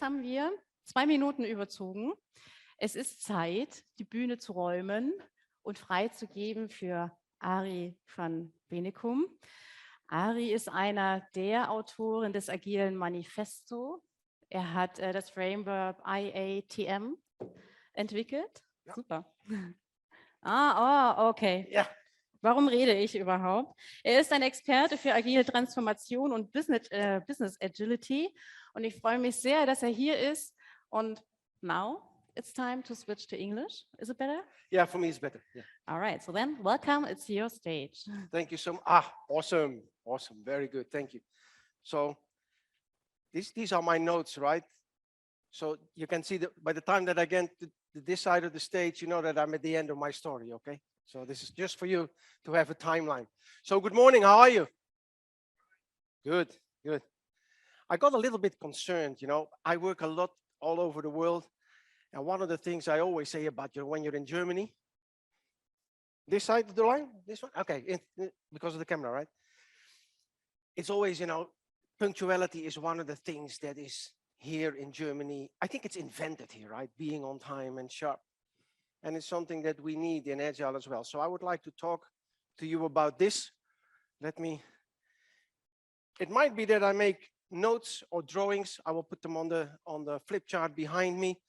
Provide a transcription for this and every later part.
haben wir 2 Minuten überzogen. Es ist Zeit, die Bühne zu räumen und freizugeben für Arie van Bennekum. Arie ist einer der Autoren des Agilen Manifesto. Er hat das Framework IATM entwickelt. Ja. Super. Okay. Ja. Warum rede ich überhaupt? Er ist ein Experte für agile Transformation und Business Agility. Und ich freue mich sehr, dass er hier ist. Und now it's time to switch to English. Is it better? Yeah, for me it's better. Yeah. All right. So then, welcome. It's your stage. Thank you so much. Awesome. Awesome. Very good. Thank you. So these are my notes, right? So you can see that by the time that I get to this side of the stage, you know that I'm at the end of my story, okay? So this is just for you to have a timeline. So good morning, how are you? Good, good. I got a little bit concerned, you know, I work a lot all over the world. And one of the things I always say about you when you're in Germany, this side of the line, this one? Okay, because of the camera, right? It's always, you know, punctuality is one of the things that is here in Germany. I think it's invented here, right? Being on time and sharp. And it's something that we need in Agile as well. So I would like to talk to you about this. It might be that I make notes or drawings. I will put them on the flip chart behind me.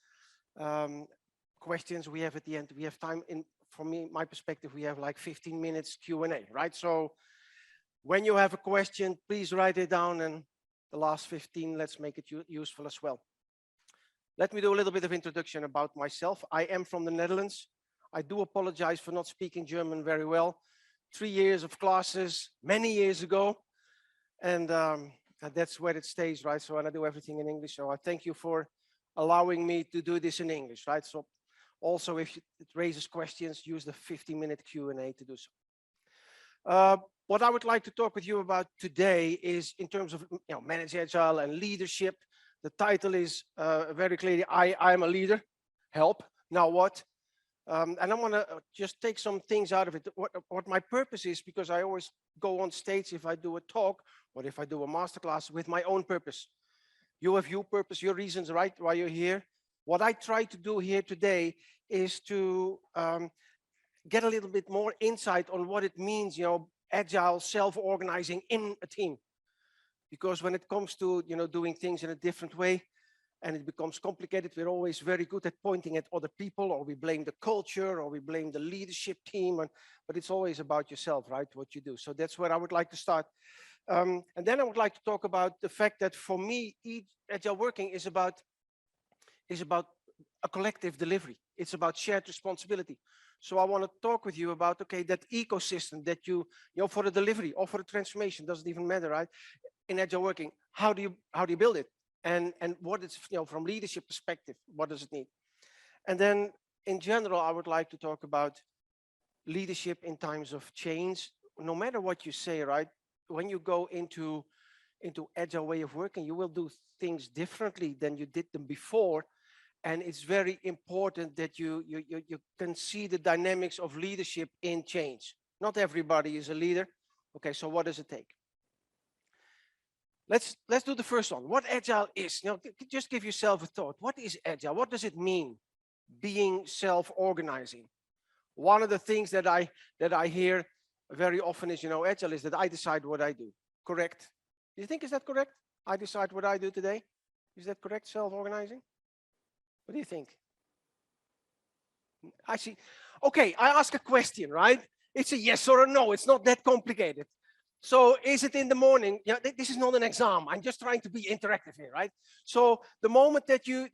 Questions we have at the end. We have time from my perspective, we have like 15 minutes Q&A, right? So when you have a question, please write it down, and the last 15, let's make it useful as well. Let me do a little bit of introduction about myself. I am from the Netherlands. I do apologize for not speaking German very well. 3 years of classes, many years ago. And that's where it stays, right? So, and I do everything in English. So I thank you for allowing me to do this in English, right? So also if it raises questions, use the 15-minute Q&A to do so. What I would like to talk with you about today is in terms of manage Agile and leadership. The title is very clearly, I am a leader, help, now what? And I want to just take some things out of it. What my purpose is, because I always go on stage if I do a talk or if I do a masterclass with my own purpose. You have your purpose, your reasons, right, why you're here. What I try to do here today is to get a little bit more insight on what it means, Agile, self-organizing in a team. Because when it comes to doing things in a different way and it becomes complicated, we're always very good at pointing at other people, or we blame the culture, or we blame the leadership team, but it's always about yourself, right, what you do. So that's where I would like to start. And then I would like to talk about the fact that for me, Agile working is about a collective delivery. It's about shared responsibility. So I want to talk with you about, okay, that ecosystem that you for the delivery or for the transformation, doesn't even matter, right? In Agile working, how do you build it, and what is from leadership perspective, what does it need? And then in general, I would like to talk about leadership in times of change. No matter what you say, right, when you go into Agile way of working, you will do things differently than you did them before, and it's very important that you can see the dynamics of leadership in change. Not everybody is a leader. Okay, so what does it take? Let's do the first one. What Agile is. Just give yourself a thought. What is Agile? What does it mean, being self-organizing? One of the things that I hear very often is, Agile is that I decide what I do. Correct? Do you think is that correct? I decide what I do today. Is that correct? Self-organizing? What do you think? I see. Okay, I ask a question, right? It's a yes or a no. It's not that complicated. So is it in the morning? This is not an exam. I'm just trying to be interactive here, right? So the moment that you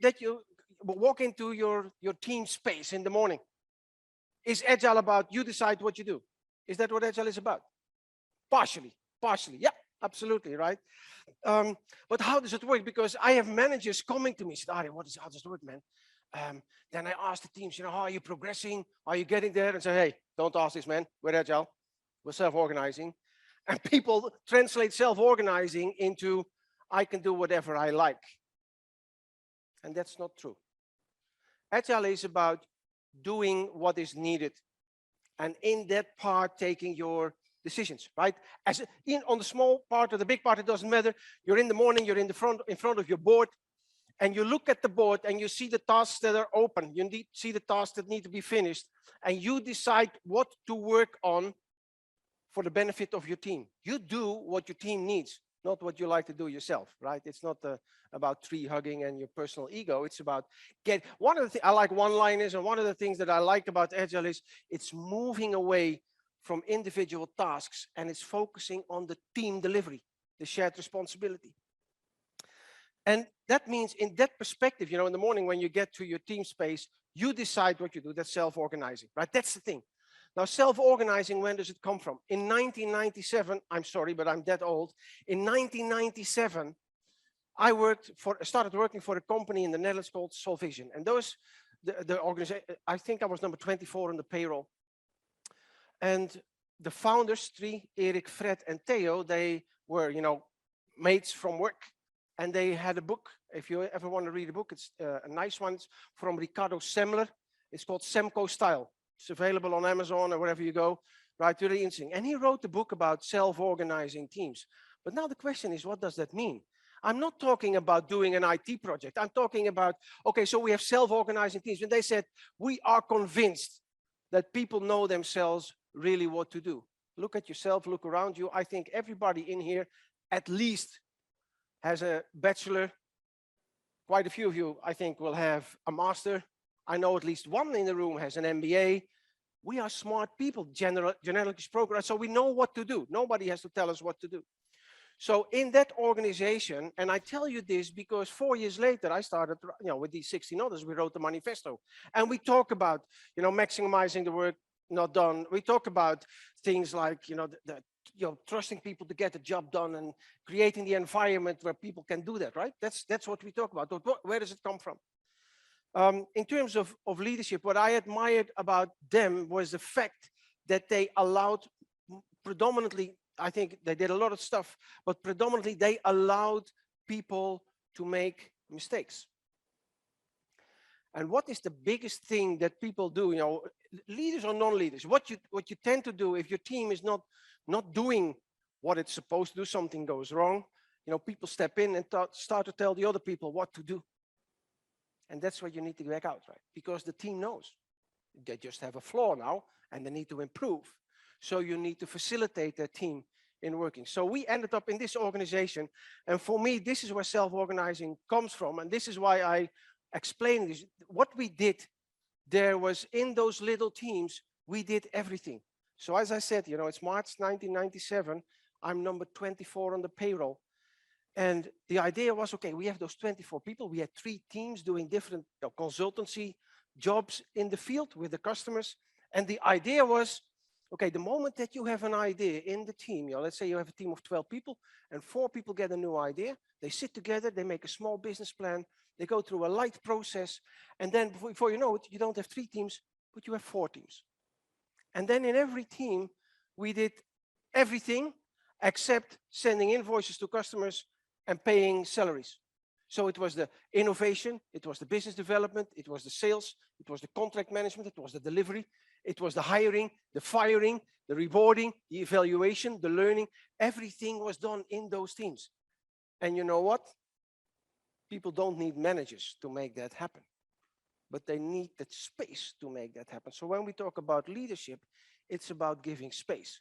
walk into your team space in the morning, is Agile about you decide what you do? Is that what Agile is about? Partially, yeah, absolutely, right? But how does it work? Because I have managers coming to me, say, Arie, how does it work, man? Then I ask the teams, how are you progressing? Are you getting there? And say, hey, don't ask this, man. We're Agile. We're self-organizing. And people translate self-organizing into, I can do whatever I like. And that's not true. Agile is about doing what is needed. And in that part, taking your decisions, right? On the small part or the big part, it doesn't matter. You're in the morning, you're in front of your board, and you look at the board and you see the tasks that are open, you see the tasks that need to be finished, and you decide what to work on for the benefit of your team. You do what your team needs, not what you like to do yourself, right? It's not about tree hugging and your personal ego. It's about one of the things I like one-liners, and one of the things that I like about Agile is it's moving away from individual tasks and it's focusing on the team delivery, the shared responsibility. And that means in that perspective, in the morning when you get to your team space, you decide what you do. That's self-organizing, right? That's the thing. Now, self-organizing, when does it come from? In 1997, I'm sorry, but I'm that old. In 1997, I started working for a company in the Netherlands called Solvision. And the organization, I think I was number 24 on the payroll. And the founders, Erik, Fred, and Theo, they were, mates from work. And they had a book. If you ever want to read a book, it's a nice one. It's from Ricardo Semler. It's called Semco Style. It's available on Amazon or wherever you go. Right, really interesting. And he wrote a book about self-organizing teams. But now the question is, what does that mean? I'm not talking about doing an IT project. I'm talking about, okay, so we have self-organizing teams. And they said, we are convinced that people know themselves really what to do. Look at yourself, look around you. I think everybody in here at least has a bachelor. Quite a few of you, I think, will have a master. I know at least one in the room has an MBA. We are smart people, generally spoken, so we know what to do. Nobody has to tell us what to do. So in that organization, and I tell you this because 4 years later, I started, with these 16 others, we wrote the manifesto. And we talk about, maximizing the work not done. We talk about things like, trusting people to get the job done and creating the environment where people can do that, right? That's what we talk about. Where does it come from? In terms of leadership, what I admired about them was the fact that they allowed predominantly, I think they did a lot of stuff, but predominantly they allowed people to make mistakes. And what is the biggest thing that people do, leaders or non-leaders? What you tend to do if your team is not doing what it's supposed to do, something goes wrong, people step in and start to tell the other people what to do. And that's where you need to back out, right? Because the team knows they just have a flaw now and they need to improve. So you need to facilitate their team in working. So we ended up in this organization. And for me, this is where self-organizing comes from. And this is why I explain this. What we did there was in those little teams, we did everything. So as I said, it's March 1997. I'm number 24 on the payroll. And the idea was, okay, we have those 24 people. We had 3 teams doing different consultancy jobs in the field with the customers. And the idea was, okay, the moment that you have an idea in the team, let's say you have a team of 12 people and 4 people get a new idea. They sit together, they make a small business plan. They go through a light process. And then before you know it, you don't have 3 teams, but you have 4 teams. And then in every team, we did everything except sending invoices to customers and paying salaries. So it was the innovation, it was the business development, it was the sales, it was the contract management, it was the delivery, it was the hiring, the firing, the rewarding, the evaluation, the learning. Everything was done in those teams. And you know what? People don't need managers to make that happen, but they need that space to make that happen. So when we talk about leadership, it's about giving space.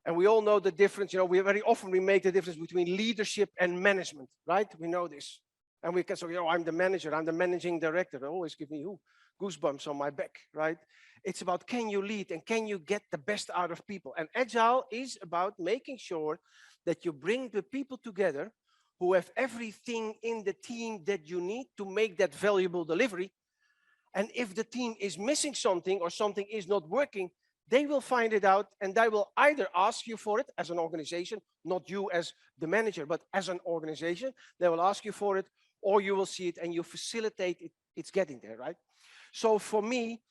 And we all know the difference, we very often make the difference between leadership and management, right? We know this. And we can say, I'm the manager, I'm the managing director. They always give me goosebumps on my back, right? It's about, can you lead and can you get the best out of people? And Agile is about making sure that you bring the people together who have everything in the team that you need to make that valuable delivery. And if the team is missing something or something is not working, they will find it out and they will either ask you for it as an organization, not you as the manager, but as an organization. They will ask you for it, or you will see it and you facilitate it. It's getting there, right? So for me,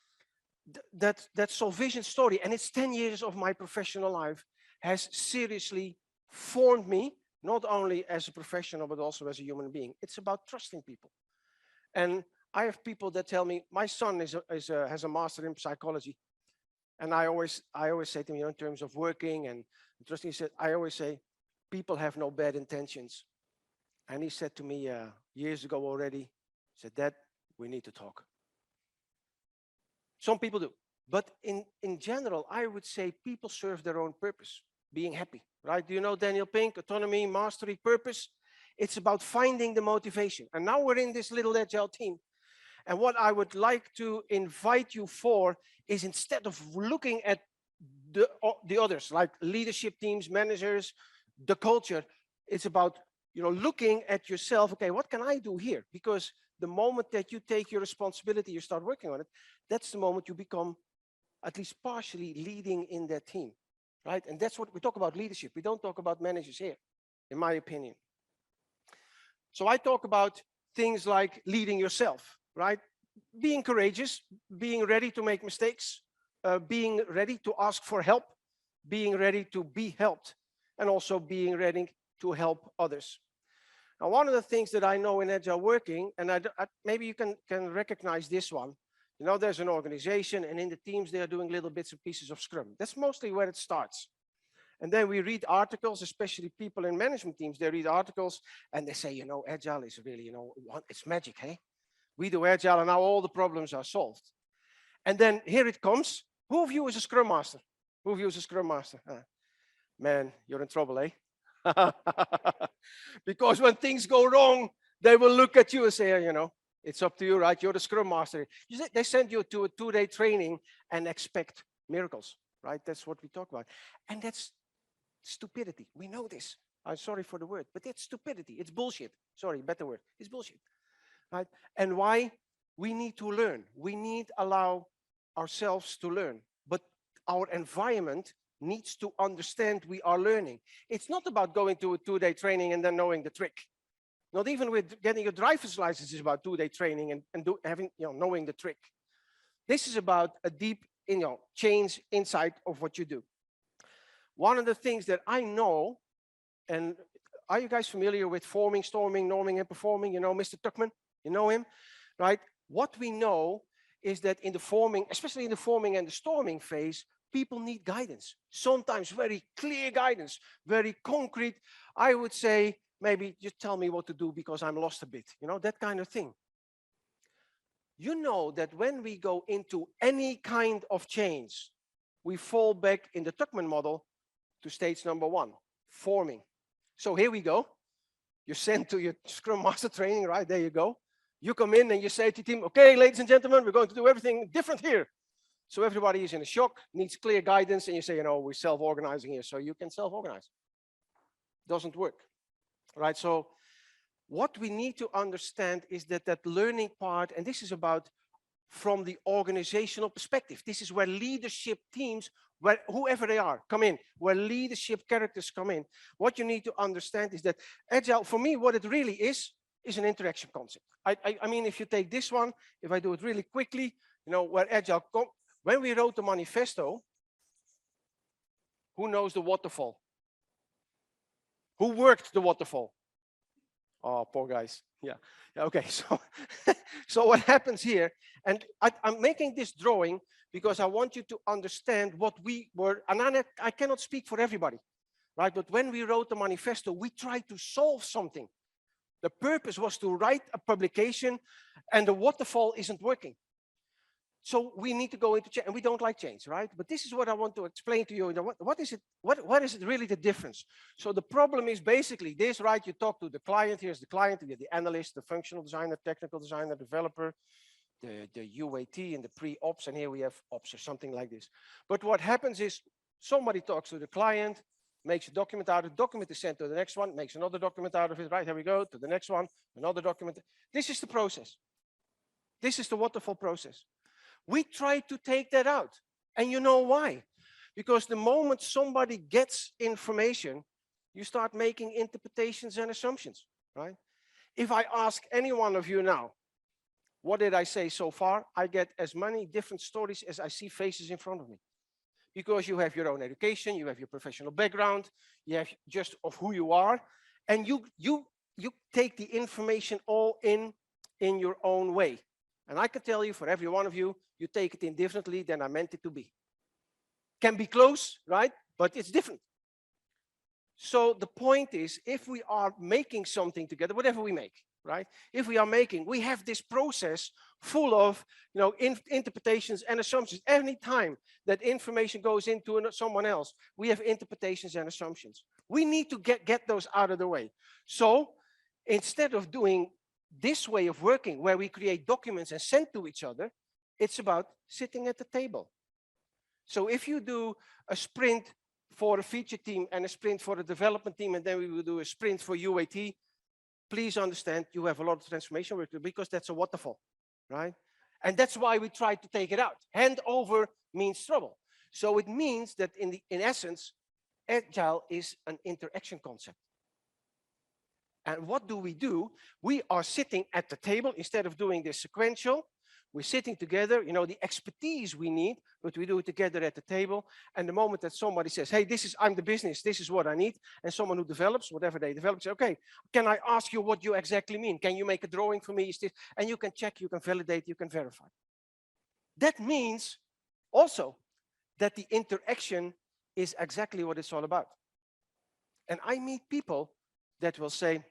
that Solvision story, and it's 10 years of my professional life, has seriously formed me, not only as a professional, but also as a human being. It's about trusting people. And I have people that tell me, my son has a master in psychology. And I always say to him, in terms of working and trusting, I always say, people have no bad intentions. And he said to me years ago already, he said, Dad, we need to talk. Some people do. But in general, I would say people serve their own purpose, being happy, right? Do you know Daniel Pink, autonomy, mastery, purpose? It's about finding the motivation. And now we're in this little agile team. And what I would like to invite you for is, instead of looking at the others, like leadership teams, managers, the culture, it's about looking at yourself. Okay, what can I do here? Because the moment that you take your responsibility, you start working on it, that's the moment you become at least partially leading in that team, right? And that's what we talk about, leadership. We don't talk about managers here, in my opinion. So I talk about things like leading yourself, right? Being courageous, being ready to make mistakes, being ready to ask for help, being ready to be helped, and also being ready to help others. Now, one of the things that I know in Agile working, and maybe you can recognize this one, there's an organization, and in the teams, they are doing little bits and pieces of Scrum. That's mostly where it starts. And then we read articles, especially people in management teams, they read articles and they say, Agile is really, it's magic, hey? We do Agile and now all the problems are solved. And then here it comes. Who of you is a Scrum Master? Who of you is a Scrum Master? Man, you're in trouble, eh? Because when things go wrong, they will look at you and say, it's up to you, right? You're the Scrum Master. They send you to a 2-day training and expect miracles, right? That's what we talk about. And that's stupidity. We know this. I'm sorry for the word, but it's stupidity. It's bullshit. Sorry, better word. It's bullshit, right? And why? We need to learn. We need to allow ourselves to learn. But our environment needs to understand we are learning. It's not about going to a 2-day training and then knowing the trick. Not even with getting a driver's license is about 2-day training and knowing the trick. This is about a deep change inside of what you do. One of the things that I know, and are you guys familiar with forming, storming, norming, and performing? Mr. Tuckman, you know him, right? What we know is that in the forming, especially in the forming and the storming phase, people need guidance. Sometimes very clear guidance, very concrete. I would say, maybe just tell me what to do because I'm lost a bit, that kind of thing. You know that when we go into any kind of change, we fall back in the Tuckman model to stage number 1, forming. So here we go. You're sent to your Scrum Master training, right? There you go. You come in and you say to the team, okay, ladies and gentlemen, we're going to do everything different here. So everybody is in a shock, needs clear guidance, and you say, we're self-organizing here, so you can self-organize. Doesn't work, right? So what we need to understand is that learning part, and this is about from the organizational perspective. This is where leadership teams, where whoever they are, come in, where leadership characters come in. What you need to understand is that Agile, for me, what it really is an interaction concept. I mean, if you take this one, if I do it really quickly, where Agile, when we wrote the manifesto, who knows the waterfall? Who worked the waterfall? Oh, poor guys. Yeah. Okay. So, so what happens here? And I'm making this drawing because I want you to understand what we were. And I cannot speak for everybody, right? But when we wrote the manifesto, we tried to solve something. The purpose was to write a publication, and the waterfall isn't working. So we need to go into change, and we don't like change, right? But this is what I want to explain to you. What is it? What is it really the difference? So the problem is basically this, right? You talk to the client. Here's the client. You get the analyst, the functional designer, technical designer, developer, the UAT, and the pre-ops. And here we have ops or something like this. But what happens is somebody talks to the client, makes a document out of it. Document is sent to the next one, makes another document out of it. Right, here we go to the next one, another document. This is the process. This is the waterfall process. We try to take that out. And you know why? Because the moment somebody gets information, you start making interpretations and assumptions, right? If I ask any one of you now, what did I say so far? I get as many different stories as I see faces in front of me. Because you have your own education, you have your professional background, you have just of who you are, and you take the information all in your own way. And I can tell you, for every one of you, you take it in differently than I meant it to be. Can be close, right? But it's different. So the point is, if we are making something together, whatever we make, right? If we are making, we have this process full of, interpretations and assumptions. Any time that information goes into someone else, we have interpretations and assumptions. We need to get those out of the way. So instead of doing this way of working, where we create documents and send to each other, it's about sitting at the table. So if you do a sprint for a feature team and a sprint for the development team, and then we will do a sprint for UAT, please understand you have a lot of transformation work because that's a waterfall, right? And that's why we try to take it out. Handover means trouble. So it means that in essence, Agile is an interaction concept. And what do? We are sitting at the table instead of doing this sequential. We're sitting together, the expertise we need, but we do it together at the table. And the moment that somebody says, hey, I'm the business, this is what I need, and someone who develops, whatever they develop, says, okay, can I ask you what you exactly mean? Can you make a drawing for me? And you can check, you can validate, you can verify. That means also that the interaction is exactly what it's all about. And I meet people that will say,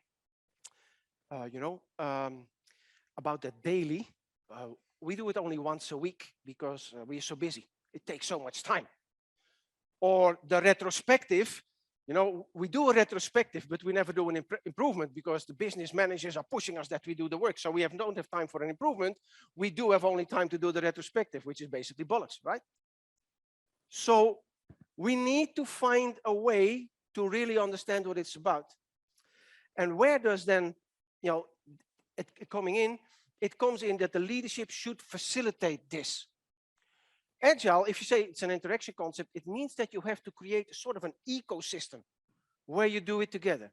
about the daily, we do it only once a week because we're so busy. It takes so much time. Or the retrospective, we do a retrospective, but we never do an improvement because the business managers are pushing us that we do the work. So we don't have time for an improvement. We do have only time to do the retrospective, which is basically bollocks, right? So we need to find a way to really understand what it's about. And where does then, it coming in? It comes in that the leadership should facilitate this. Agile, if you say it's an interaction concept, it means that you have to create a sort of an ecosystem where you do it together.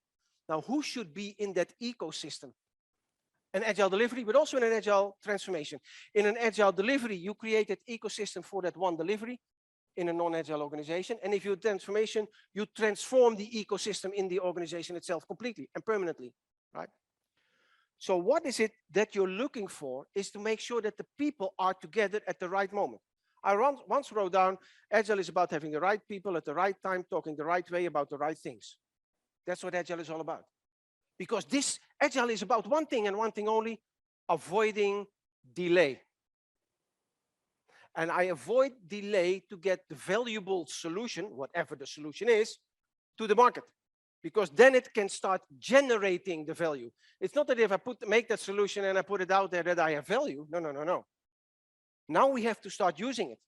Now, who should be in that ecosystem? An agile delivery, but also in an agile transformation. In an agile delivery, you create that ecosystem for that one delivery in a non-agile organization. And if you transformation, you transform the ecosystem in the organization itself completely and permanently, right? So what is it that you're looking for is to make sure that the people are together at the right moment. I once wrote down, Agile is about having the right people at the right time, talking the right way about the right things. That's what Agile is all about. Because this Agile is about one thing and one thing only, avoiding delay. And I avoid delay to get the valuable solution, whatever the solution is, to the market. Because then it can start generating the value. It's not that if I make that solution and I put it out there that I have value. No. Now we have to start using it.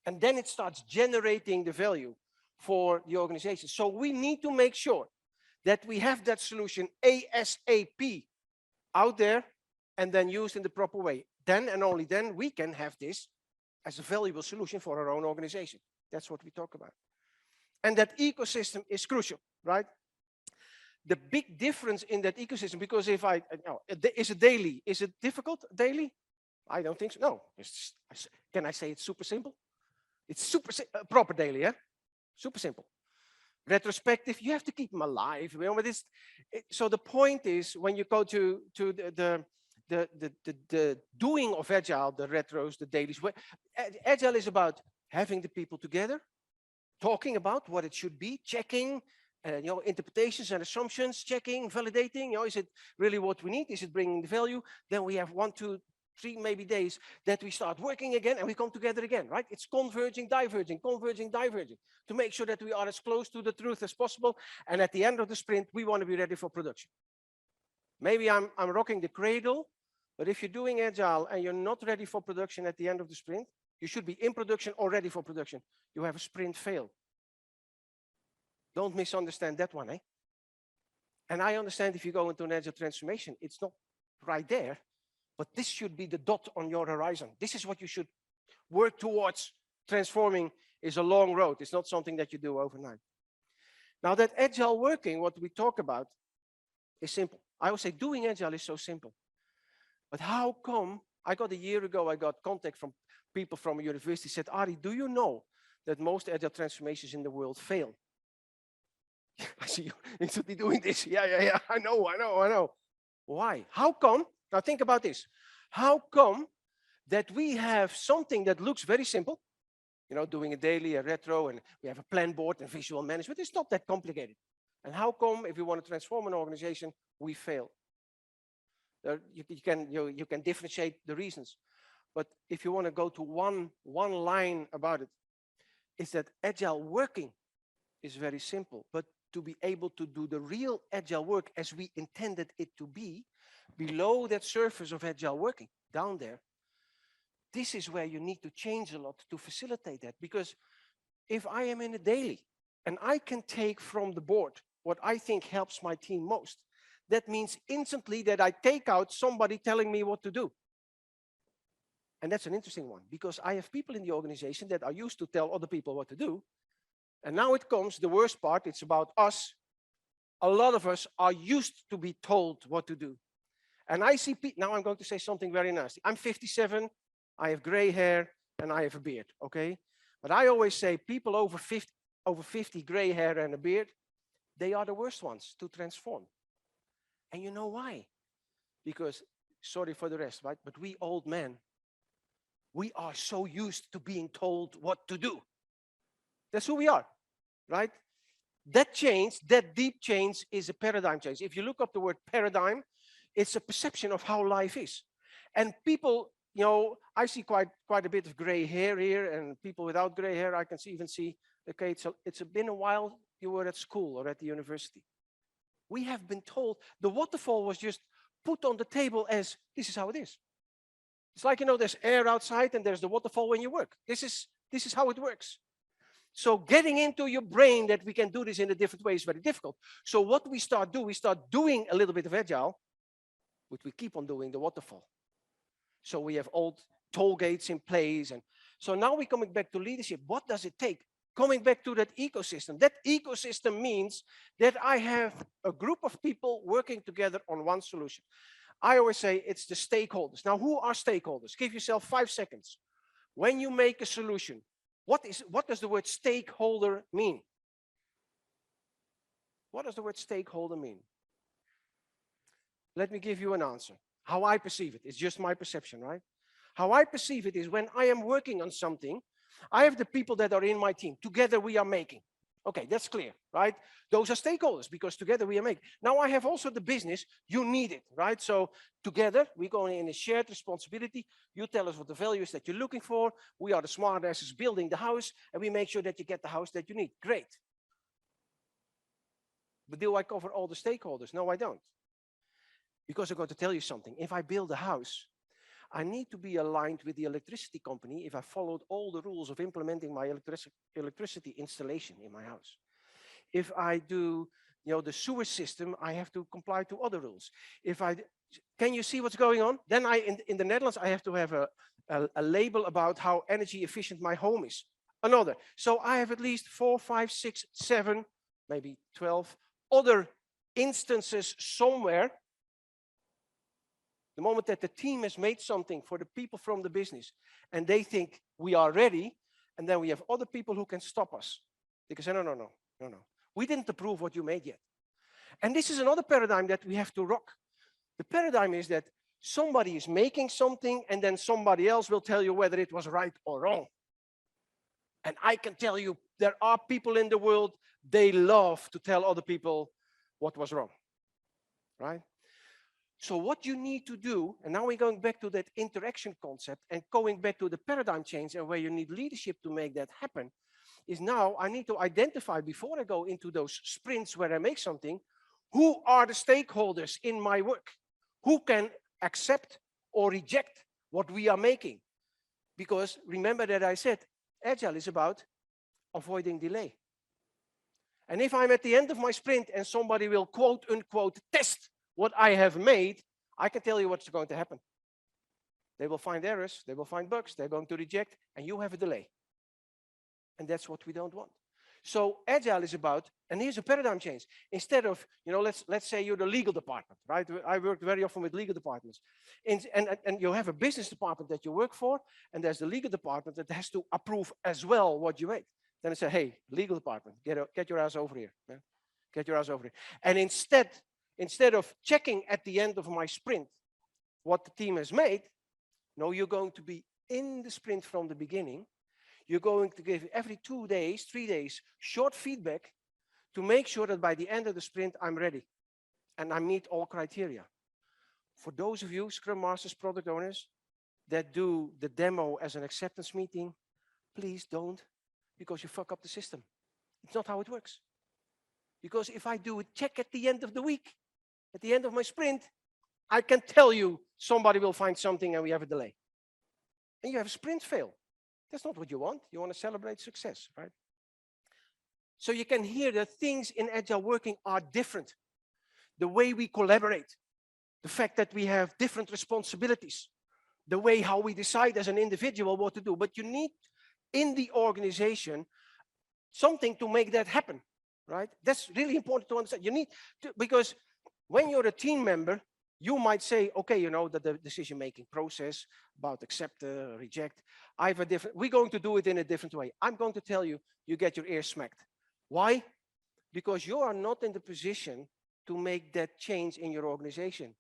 And then it starts generating the value for the organization. So we need to make sure that we have that solution ASAP out there and then used in the proper way. Then and only then we can have this as a valuable solution for our own organization. That's what we talk about. And that ecosystem is crucial, right? The big difference in that ecosystem, because if is it daily? Is it difficult daily? I don't think so. No. Can I say it's super simple? It's super proper daily, yeah? Super simple. Retrospective, you have to keep them alive. But so the point is, when you go to the doing of Agile, the retros, the dailies, Agile is about having the people together, talking about what it should be, checking, interpretations and assumptions, checking, validating, is it really what we need? Is it bringing the value? Then we have 1, 2, 3 maybe days that we start working again and we come together again, right? It's converging, diverging, to make sure that we are as close to the truth as possible. And at the end of the sprint, we want to be ready for production. Maybe I'm rocking the cradle, but if you're doing Agile and you're not ready for production at the end of the sprint, you should be in production or ready for production. You have a sprint fail. Don't misunderstand that one, eh? And I understand if you go into an Agile transformation, it's not right there, but this should be the dot on your horizon. This is what you should work towards. Transforming is a long road. It's not something that you do overnight. Now that Agile working, what we talk about, is simple. I would say doing Agile is so simple. But how come, a year ago, I got contact from people from a university said, Arie, do you know that most Agile transformations in the world fail? I see you instantly doing this. Yeah. I know. Why? How come? Now think about this. How come that we have something that looks very simple, doing a daily, a retro, and we have a plan board and visual management? It's not that complicated. And how come if we want to transform an organization, we fail? You can differentiate the reasons. But if you want to go to one line about it, is that agile working is very simple. But to be able to do the real agile work as we intended it to be, below that surface of agile working, down there, this is where you need to change a lot to facilitate that. Because if I am in a daily and I can take from the board what I think helps my team most, that means instantly that I take out somebody telling me what to do. And that's an interesting one, because I have people in the organization that are used to tell other people what to do. And now it comes, the worst part, it's about us. A lot of us are used to be told what to do. And I see people, now I'm going to say something very nasty. I'm 57, I have gray hair, and I have a beard, okay? But I always say people over 50 gray hair and a beard, they are the worst ones to transform. And you know why? Because, sorry for the rest, right? But we old men, we are so used to being told what to do. That's who we are, right? That change, that deep change is a paradigm change. If you look up the word paradigm, it's a perception of how life is. And people, you know, I see quite a bit of gray hair here, and people without gray hair, I can even see, okay, it's been a while you were at school or at the university. We have been told the waterfall was just put on the table as this is how it is. It's like, you know, there's air outside and there's the waterfall when you work. This is how it works. So getting into your brain that we can do this in a different way is very difficult. So what we start doing a little bit of agile, but we keep on doing the waterfall. So we have old toll gates in place. And so now we're coming back to leadership. What does it take? Coming back to that ecosystem. That ecosystem means that I have a group of people working together on one solution. I always say it's the stakeholders. Now, who are stakeholders? Give yourself 5 seconds. When you make a solution, what does the word stakeholder mean? What does the word stakeholder mean? Let me give you an answer. How I perceive it. It's just my perception, right? How I perceive it is when I am working on something, I have the people that are in my team. Together we are making. Okay, that's clear, right? Those are stakeholders because together we are making. Now I have also the business. You need it, right? So together we go in a shared responsibility. You tell us what the value is that you're looking for. We are the smart asses building the house, and we make sure that you get the house that you need. Great. But do I cover all the stakeholders? No, I don't. Because I'm going to tell you something. If I build a house, I need to be aligned with the electricity company if I followed all the rules of implementing my electricity installation in my house. If I do, you know, the sewer system, I have to comply to other rules. Can you see what's going on? Then in the Netherlands, I have to have a label about how energy efficient my home is. Another. So I have at least 4, 5, 6, 7, maybe 12 other instances somewhere. The moment that the team has made something for the people from the business and they think we are ready, and then we have other people who can stop us. They can say, no. We didn't approve what you made yet. And this is another paradigm that we have to rock. The paradigm is that somebody is making something and then somebody else will tell you whether it was right or wrong. And I can tell you, there are people in the world, they love to tell other people what was wrong, right? So what you need to do, and now we're going back to that interaction concept and going back to the paradigm change and where you need leadership to make that happen, is now I need to identify before I go into those sprints where I make something, who are the stakeholders in my work? Who can accept or reject what we are making? Because remember that I said, Agile is about avoiding delay. And if I'm at the end of my sprint and somebody will quote unquote test what I have made, I can tell you what's going to happen. They will find errors, they will find bugs, they're going to reject, and you have a delay. And that's what we don't want. So Agile is about, and here's a paradigm change. Instead of, you know, let's say you're the legal department, right? I work very often with legal departments. And you have a business department that you work for, and there's the legal department that has to approve as well what you made. Then I say, hey, legal department, get your ass over here. Man. Get your ass over here. And instead of checking at the end of my sprint what the team has made, no, you're going to be in the sprint from the beginning. You're going to give every 2 days, 3 days, short feedback to make sure that by the end of the sprint, I'm ready and I meet all criteria. For those of you, Scrum Masters, product owners, that do the demo as an acceptance meeting, please don't, because you fuck up the system. It's not how it works. Because if I do a check at the end of the week, at the end of my sprint, I can tell you somebody will find something and we have a delay. And you have a sprint fail. That's not what you want. You want to celebrate success, right? So you can hear that things in agile working are different. The way we collaborate, the fact that we have different responsibilities, the way how we decide as an individual what to do. But you need in the organization something to make that happen, right? That's really important to understand. You need to, because when you're a team member, you might say, okay, you know, that the decision-making process about accept, reject, we're going to do it in a different way. I'm going to tell you, you get your ears smacked. Why? Because you are not in the position to make that change in your organization.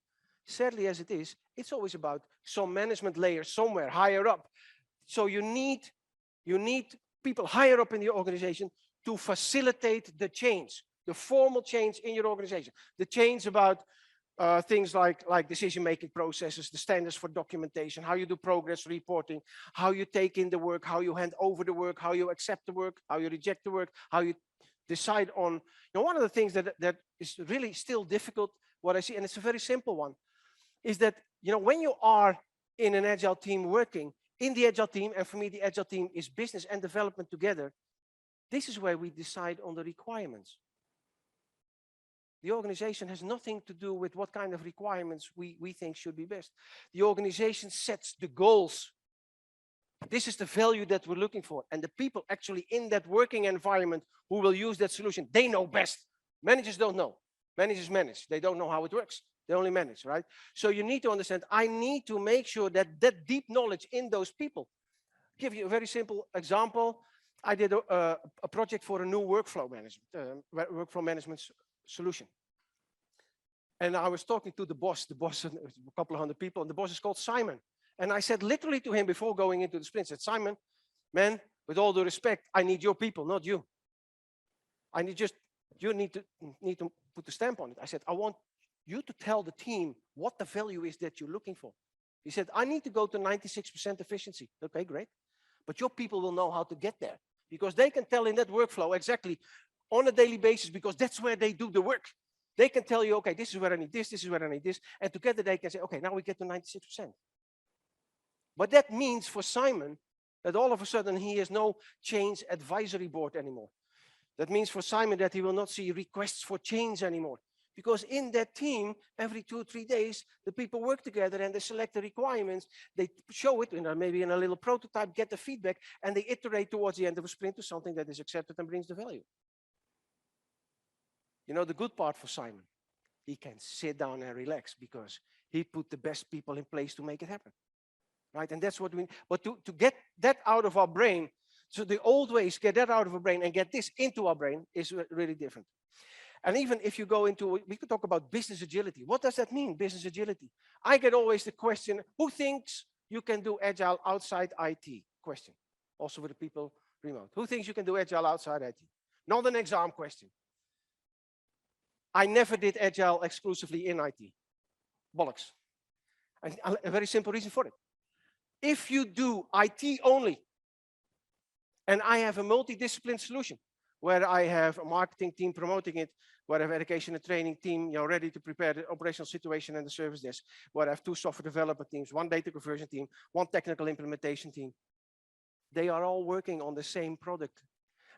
Sadly as it is, it's always about some management layer somewhere higher up. So you need people higher up in the organization to facilitate the change, the formal change in your organization. The change about things like decision-making processes, the standards for documentation, how you do progress reporting, how you take in the work, how you hand over the work, how you accept the work, how you reject the work, how you decide on. You know, one of the things that is really still difficult, what I see, and it's a very simple one, is that, you know, when you are in an agile team working, in the agile team, and for me the agile team is business and development together, this is where we decide on the requirements. The organization has nothing to do with what kind of requirements we think should be best. The organization sets the goals. This is the value that we're looking for. And the people actually in that working environment who will use that solution, they know best. Managers don't know. Managers manage. They don't know how it works. They only manage, right? So you need to understand, I need to make sure that that deep knowledge in those people. I'll give you a very simple example. I did a project for a new workflow management solution. And I was talking to the boss, a couple of hundred people, and the boss is called Simon. And I said literally to him before going into the sprint, I said, Simon, man, with all due respect, I need your people, not you. You need to put the stamp on it. I said, I want you to tell the team what the value is that you're looking for. He said, I need to go to 96% efficiency. Okay, great. But your people will know how to get there because they can tell in that workflow exactly on a daily basis because that's where they do the work. They can tell you, okay, this is where I need this is where I need this. And together they can say, okay, now we get to 96%. But that means for Simon that all of a sudden he has no change advisory board anymore. That means for Simon that he will not see requests for change anymore. Because in that team, every 2 or 3 days, the people work together and they select the requirements. They show it, maybe in a little prototype, get the feedback, and they iterate towards the end of a sprint to something that is accepted and brings the value. You know, the good part for Simon, he can sit down and relax because he put the best people in place to make it happen. Right? And that's what we need. But to get that out of our brain, so the old ways, get that out of our brain and get this into our brain is really different. And even if you go into, we could talk about business agility. What does that mean, business agility? I get always the question, who thinks you can do agile outside IT? Question. Also for the people remote. Who thinks you can do agile outside IT? Not an exam question. I never did agile exclusively in IT. Bollocks. And a very simple reason for it. If you do IT only, and I have a multidiscipline solution, where I have a marketing team promoting it, where I have education and training team, ready to prepare the operational situation and the service desk, where I have 2 software development teams, 1 data conversion team, 1 technical implementation team. They are all working on the same product,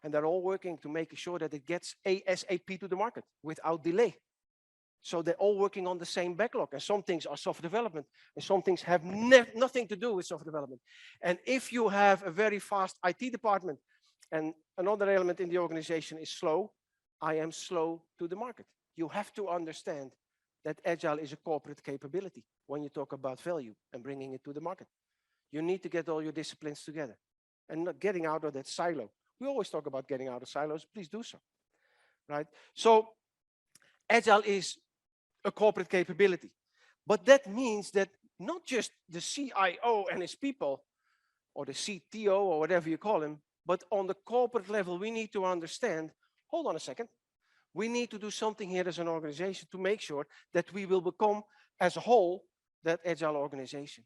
and they're all working to make sure that it gets ASAP to the market without delay. So they're all working on the same backlog, and some things are software development, and some things have nothing to do with software development. And if you have a very fast IT department, and another element in the organization is slow, I am slow to the market. You have to understand that agile is a corporate capability when you talk about value and bringing it to the market. You need to get all your disciplines together and not getting out of that silo. We always talk about getting out of silos. Please do so, right? So agile is a corporate capability. But that means that not just the CIO and his people, or the CTO, or whatever you call him, but on the corporate level, we need to understand, hold on a second, We need to do something here as an organization to make sure that we will become, as a whole, that agile organization.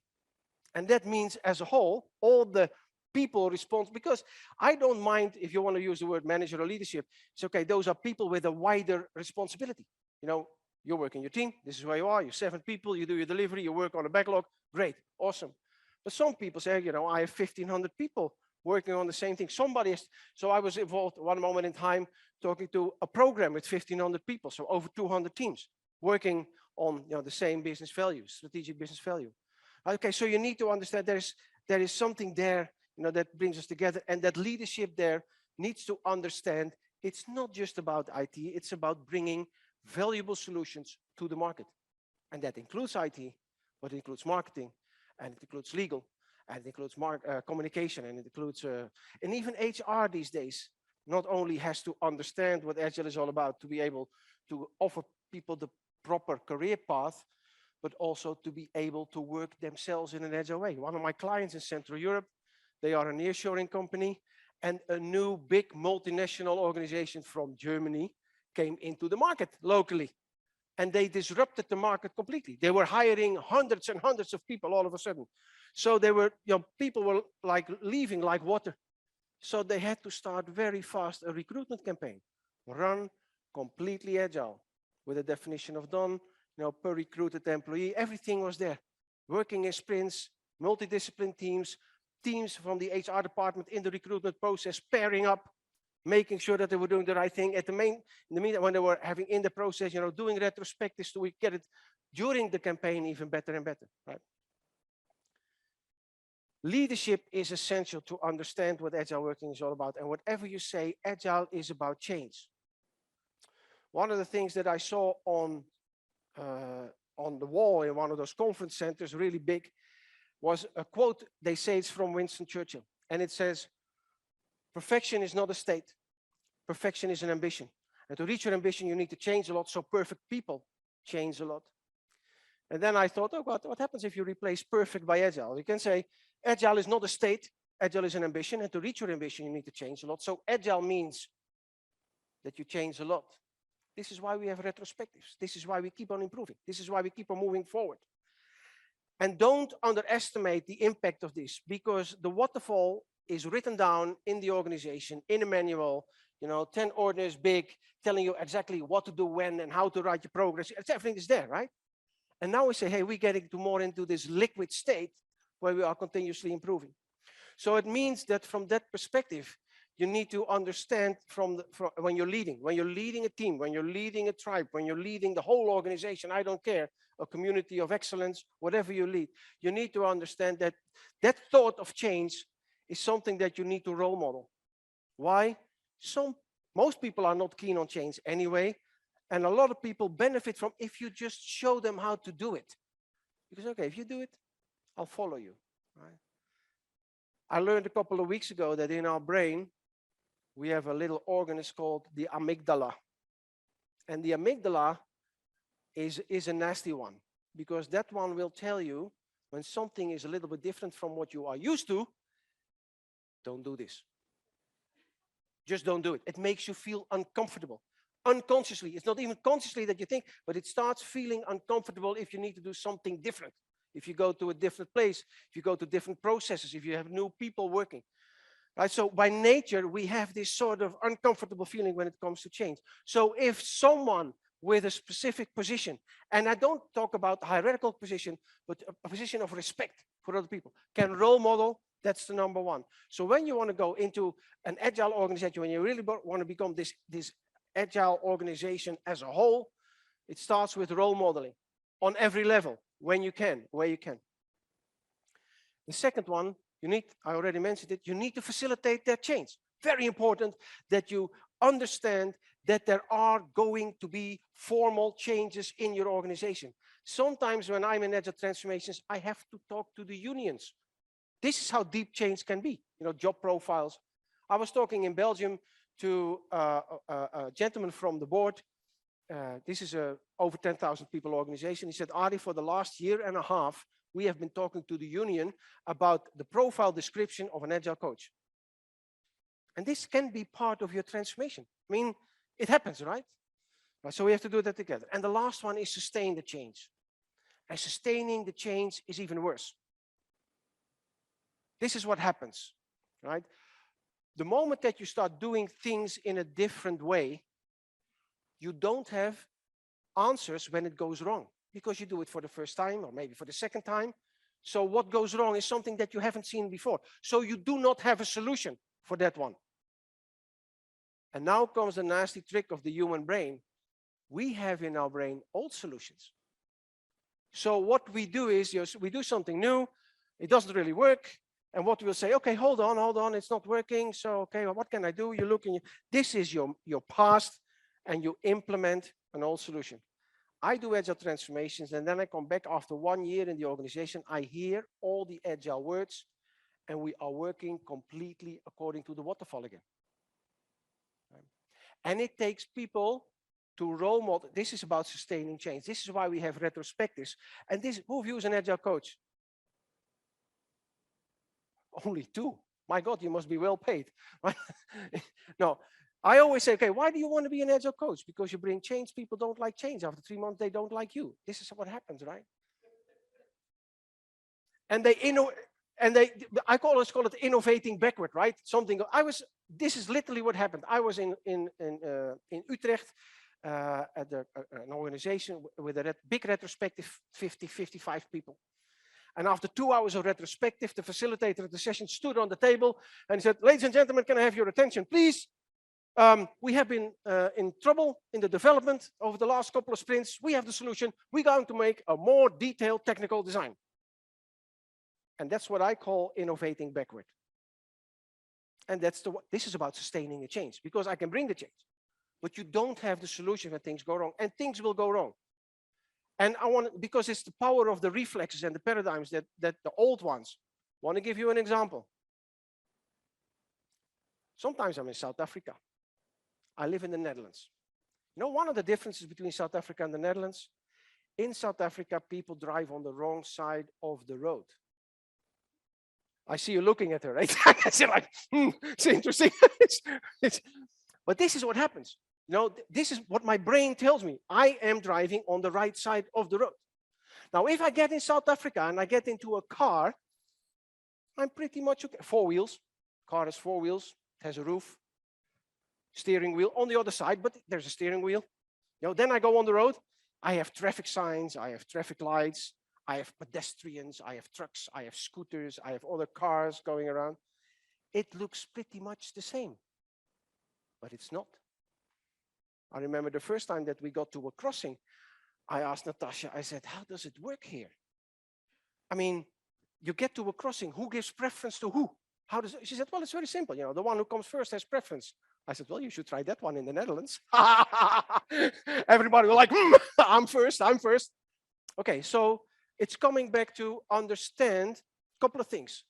And that means, as a whole, all the people responsible, because I don't mind if you want to use the word manager or leadership. It's okay, those are people with a wider responsibility. You know, you work in your team, this is where you are, you're 7 people, you do your delivery, you work on a backlog, great, awesome. But some people say, you know, I have 1,500 people working on the same thing. Somebody has, so I was involved one moment in time talking to a program with 1,500 people, so over 200 teams working on, you know, the same business values, strategic business value. Okay, so you need to understand there is something there, you know, that brings us together, and that leadership there needs to understand it's not just about IT, it's about bringing valuable solutions to the market. And that includes IT, but it includes marketing, and it includes legal, and it includes communication, and it includes, and even HR these days not only has to understand what Agile is all about to be able to offer people the proper career path, but also to be able to work themselves in an Agile way. One of my clients in Central Europe, they are a nearshoring company, and a new big multinational organization from Germany came into the market locally. And they disrupted the market completely. They were hiring hundreds and hundreds of people all of a sudden. So they were, you know, people were like leaving like water. So they had to start very fast a recruitment campaign. Run completely agile with a definition of done, you know, per recruited employee, everything was there. Working in sprints, multidiscipline teams, teams from the HR department in the recruitment process, pairing up, making sure that they were doing the right thing. In the meantime, when they were having in the process, you know, doing retrospectives, so we get it during the campaign even better and better, right? Leadership is essential to understand what agile working is all about. And whatever you say, agile is about change. One of the things that I saw on the wall in one of those conference centers, really big, was a quote. They say it's from Winston Churchill. And it says, perfection is not a state. Perfection is an ambition. And to reach your ambition, you need to change a lot. So perfect people change a lot. And then I thought, oh God, what happens if you replace perfect by agile? You can say, agile is not a state. Agile is an ambition. And to reach your ambition, you need to change a lot. So agile means that you change a lot. This is why we have retrospectives. This is why we keep on improving. This is why we keep on moving forward. And don't underestimate the impact of this, because the waterfall is written down in the organization, in a manual, you know, 10 orders big, telling you exactly what to do when and how to write your progress. Everything is there, right? And now we say, hey, we're getting more into this liquid state where we are continuously improving. So it means that from that perspective, you need to understand from when you're leading a team, when you're leading a tribe, when you're leading the whole organization, I don't care, a community of excellence, whatever you lead, you need to understand that that thought of change is something that you need to role model. Why? Most people are not keen on change anyway, and a lot of people benefit from if you just show them how to do it. Because, okay, if you do it, I'll follow you. Right? I learned a couple of weeks ago that in our brain, we have a little organ, it's called the amygdala. And the amygdala is a nasty one, because that one will tell you when something is a little bit different from what you are used to, don't do this. Just don't do it. It makes you feel uncomfortable. Unconsciously. It's not even consciously that you think, but it starts feeling uncomfortable if you need to do something different. If you go to a different place, if you go to different processes, if you have new people working. Right? So by nature, we have this sort of uncomfortable feeling when it comes to change. So if someone with a specific position, and I don't talk about hierarchical position, but a position of respect for other people, can role model, that's the number one. So when you want to go into an agile organization, when you really want to become this agile organization as a whole, it starts with role modeling on every level, when you can, where you can. The second one, I already mentioned it, you need to facilitate that change. Very important that you understand that there are going to be formal changes in your organization. Sometimes when I'm in agile transformations, I have to talk to the unions. This is how deep change can be, you know, job profiles. I was talking in Belgium to a gentleman from the board. This is a over 10,000 people organization. He said, Arie, for the last year and a half, we have been talking to the union about the profile description of an agile coach. And this can be part of your transformation. I mean, it happens, right? Right? So we have to do that together. And the last one is sustain the change. And sustaining the change is even worse. This is what happens, right? The moment that you start doing things in a different way, you don't have answers when it goes wrong because you do it for the first time or maybe for the second time. So what goes wrong is something that you haven't seen before. So you do not have a solution for that one. And now comes the nasty trick of the human brain. We have in our brain old solutions. So what we do is we do something new, it doesn't really work, and what we'll say, okay, hold on, it's not working, so okay, well, what can I do? You look and this is your past, and you implement an old solution. I do agile transformations, and then I come back after 1 year in the organization, I hear all the agile words, and we are working completely according to the waterfall again. And it takes people to role model. This is about sustaining change. This is why we have retrospectives. And this, who views an agile coach? Only 2. My God, you must be well paid. No, I always say, okay, why do you want to be an agile coach? Because you bring change. People don't like change. After 3 months, they don't like you. This is what happens, right? And I always call it innovating backward, right? This is literally what happened. I was in Utrecht at an organization with a big retrospective, 50, 55 people. And after 2 hours of retrospective, the facilitator of the session stood on the table and he said, ladies and gentlemen, can I have your attention, please? We have been in trouble in the development over the last couple of sprints. We have the solution. We're going to make a more detailed technical design. And that's what I call innovating backward. And this is about sustaining a change, because I can bring the change, but you don't have the solution when things go wrong, and things will go wrong. And because it's the power of the reflexes and the paradigms that the old ones. I want to give you an example. Sometimes I'm in South Africa. I live in the Netherlands. You know, one of the differences between South Africa and the Netherlands, in South Africa, people drive on the wrong side of the road. I see you looking at her, right? I said, like, it's interesting. But this is what happens. You know, this is what my brain tells me. I am driving on the right side of the road. Now, if I get in South Africa and I get into a car, I'm pretty much okay. 4 wheels. Car has 4 wheels, it has a roof, steering wheel on the other side, but there's a steering wheel. You know, then I go on the road. I have traffic signs, I have traffic lights, I have pedestrians, I have trucks, I have scooters, I have other cars going around. It looks pretty much the same, but it's not. I remember the first time that we got to a crossing, I asked Natasha, I said, how does it work here? I mean, you get to a crossing, who gives preference to who? She said, well, it's very simple. You know, the one who comes first has preference. I said, well, you should try that one in the Netherlands. Everybody was like, I'm first. Okay, so it's coming back to understand a couple of things.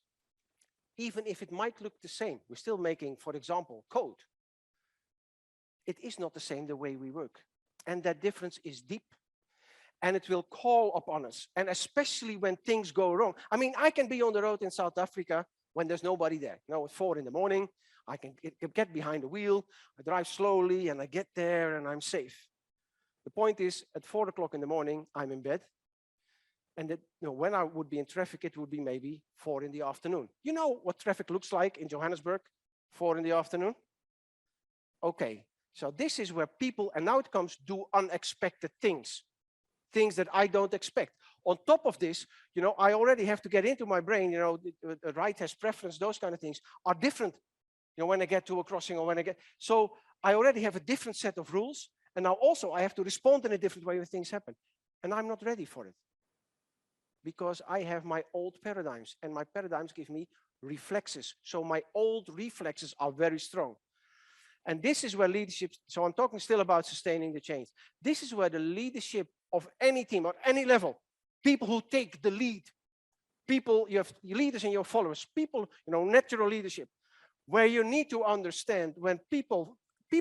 Even if it might look the same, we're still making, for example, code. It is not the same the way we work. And that difference is deep. And it will call upon us. And especially when things go wrong. I mean, I can be on the road in South Africa when there's nobody there. You know, at 4 in the morning, I can get behind the wheel, I drive slowly, and I get there, and I'm safe. The point is, at 4 o'clock in the morning, I'm in bed. And that, you know, when I would be in traffic, it would be maybe 4 in the afternoon. You know what traffic looks like in Johannesburg, 4 in the afternoon? Okay, so this is where people, and now it comes, do unexpected things that I don't expect. On top of this, you know, I already have to get into my brain, you know, the right has preference, those kind of things are different, you know, when I get to a crossing or when I get, so I already have a different set of rules. And now also I have to respond in a different way when things happen. And I'm not ready for it. Because I have my old paradigms, and my paradigms give me reflexes. So my old reflexes are very strong. And this is where leadership, so I'm talking still about sustaining the change. This is where the leadership of any team or any level, people who take the lead, people, you have your leaders and your followers, people, you know, natural leadership, where you need to understand when people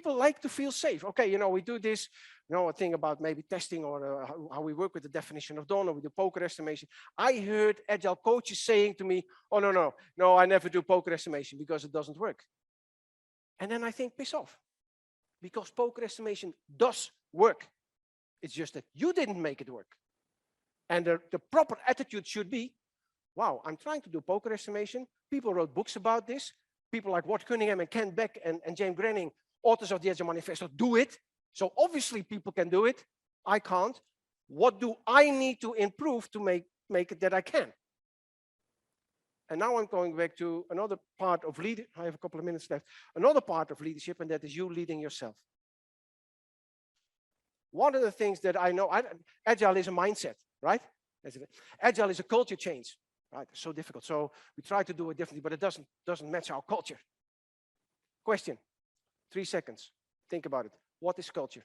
like to feel safe. Okay, you know, we do this, you know, a thing about maybe testing or how we work with the definition of done, or we do poker estimation. I heard agile coaches saying to me, oh, no, I never do poker estimation because it doesn't work. And then I think, piss off. because poker estimation does work. It's just that you didn't make it work. And the proper attitude should be, wow, I'm trying to do poker estimation. People wrote books about this. People like Ward Cunningham and Ken Beck and James Grenning, authors of the Agile Manifesto, do it. So obviously people can do it. I can't. What do I need to improve to make it that I can? And now I'm going back to another part of leadership. I have a couple of minutes left. Another part of leadership, and that is you leading yourself. One of the things that I know, Agile is a mindset, right? Agile is a culture change, right? It's so difficult. So we try to do it differently, but it doesn't match our culture. Question, 3 seconds. Think about it. What is culture?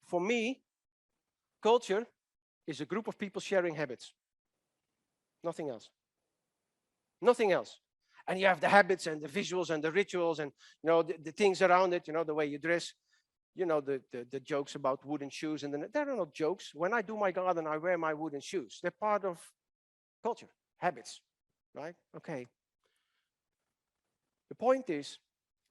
For me, culture is a group of people sharing habits. Nothing else. Nothing else. And you have the habits and the visuals and the rituals and the things around it, the way you dress, the jokes about wooden shoes. And there are not jokes. When I do my garden, I wear my wooden shoes. They're part of culture, habits, right? Okay. The point is,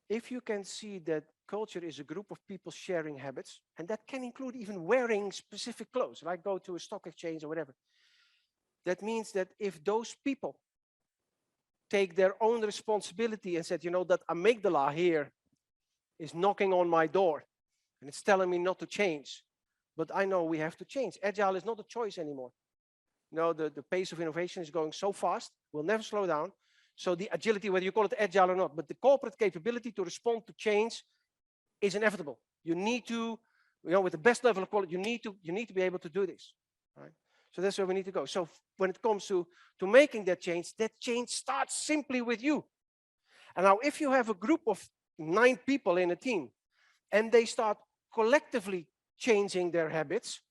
if you can see that culture is a group of people sharing habits, and that can include even wearing specific clothes, like go to a stock exchange or whatever. That means that if those people take their own responsibility and said, that amygdala here is knocking on my door and it's telling me not to change, but I know we have to change. Agile is not a choice anymore. The pace of innovation is going so fast, we'll never slow down. So the agility, whether you call it agile or not, but the corporate capability to respond to change is inevitable. You need to, with the best level of quality, you need to be able to do this, right? So that's where we need to go. So when it comes to making that change starts simply with you. And now if you have a group of 9 people in a team and they start collectively changing their habits,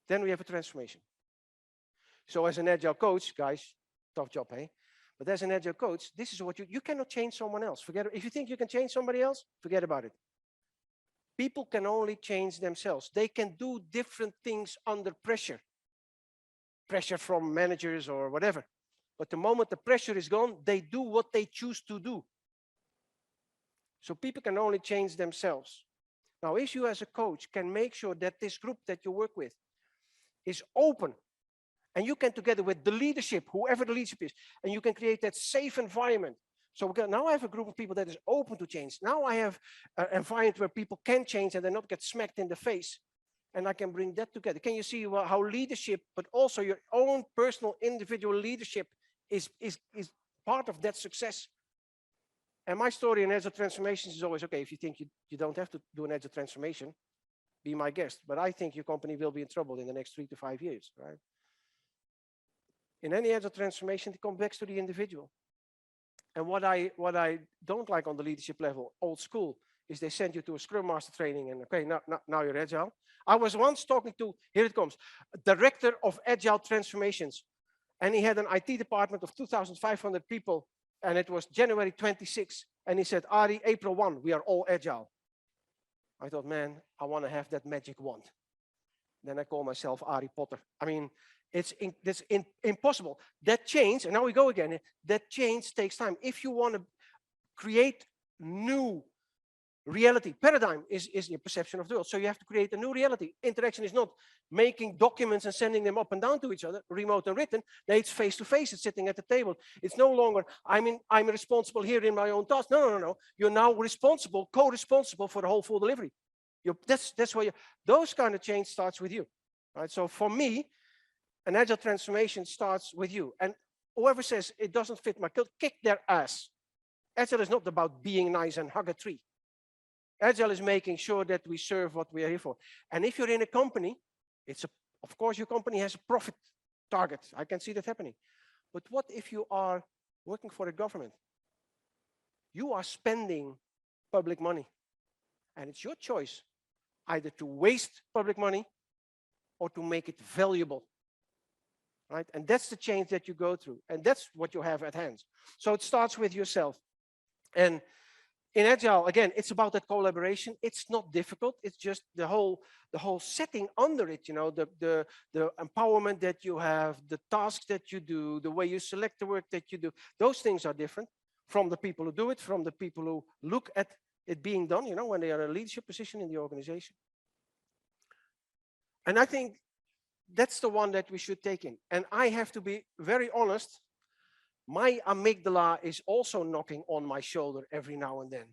then we have a transformation. So as an agile coach, guys, tough job, hey? But as an agile coach, this is what you cannot change someone else. Forget it. If you think you can change somebody else, forget about it. People can only change themselves. They can do different things under pressure. Pressure from managers or whatever. But the moment the pressure is gone, they do what they choose to do. So people can only change themselves. Now, if you as a coach can make sure that this group that you work with is open, and you can, together with the leadership, whoever the leadership is, and you can create that safe environment. So now I have a group of people that is open to change. Now I have an environment where people can change and they not get smacked in the face. And I can bring that together. Can you see how leadership, but also your own personal individual leadership is part of that success? And my story in Agile transformations is always, okay, if you think you don't have to do an Agile transformation, be my guest. But I think your company will be in trouble in the next 3 to 5 years, right? In any Agile transformation, it comes back to the individual. And what I don't like on the leadership level, old school, is they send you to a Scrum Master training and okay, now you're Agile. I was once talking to, here it comes, a director of Agile transformations. And he had an IT department of 2,500 people and it was January 26. And he said, Arie, April 1, we are all Agile. I thought, man, I want to have that magic wand. Then I call myself Arie Potter. I mean, it's impossible. That change, and now we go again, that change takes time. If you want to create new reality, paradigm is your perception of the world. So you have to create a new reality. Interaction is not making documents and sending them up and down to each other, remote and written. No, it's face-to-face, it's sitting at the table. It's no longer, I'm responsible here in my own task. No. You're now responsible, co-responsible for the whole full delivery. That's where those kind of change starts with you. Right? So for me, an Agile transformation starts with you. And whoever says it doesn't fit my culture, kick their ass. Agile is not about being nice and hug a tree. Agile is making sure that we serve what we are here for. And if you're in a company, of course your company has a profit target. I can see that happening. But what if you are working for a government? You are spending public money. And it's your choice either to waste public money or to make it valuable. Right? And that's the change that you go through. And that's what you have at hand. So it starts with yourself. And in Agile, again, it's about that collaboration. It's not difficult. It's just the whole setting under it, the empowerment that you have, the tasks that you do, the way you select the work that you do. Those things are different. from the people who do it, from the people who look at it being done, you know, when they are in a leadership position in the organization. And I think that's the one that we should take in. And I have to be very honest, my amygdala is also knocking on my shoulder every now and then.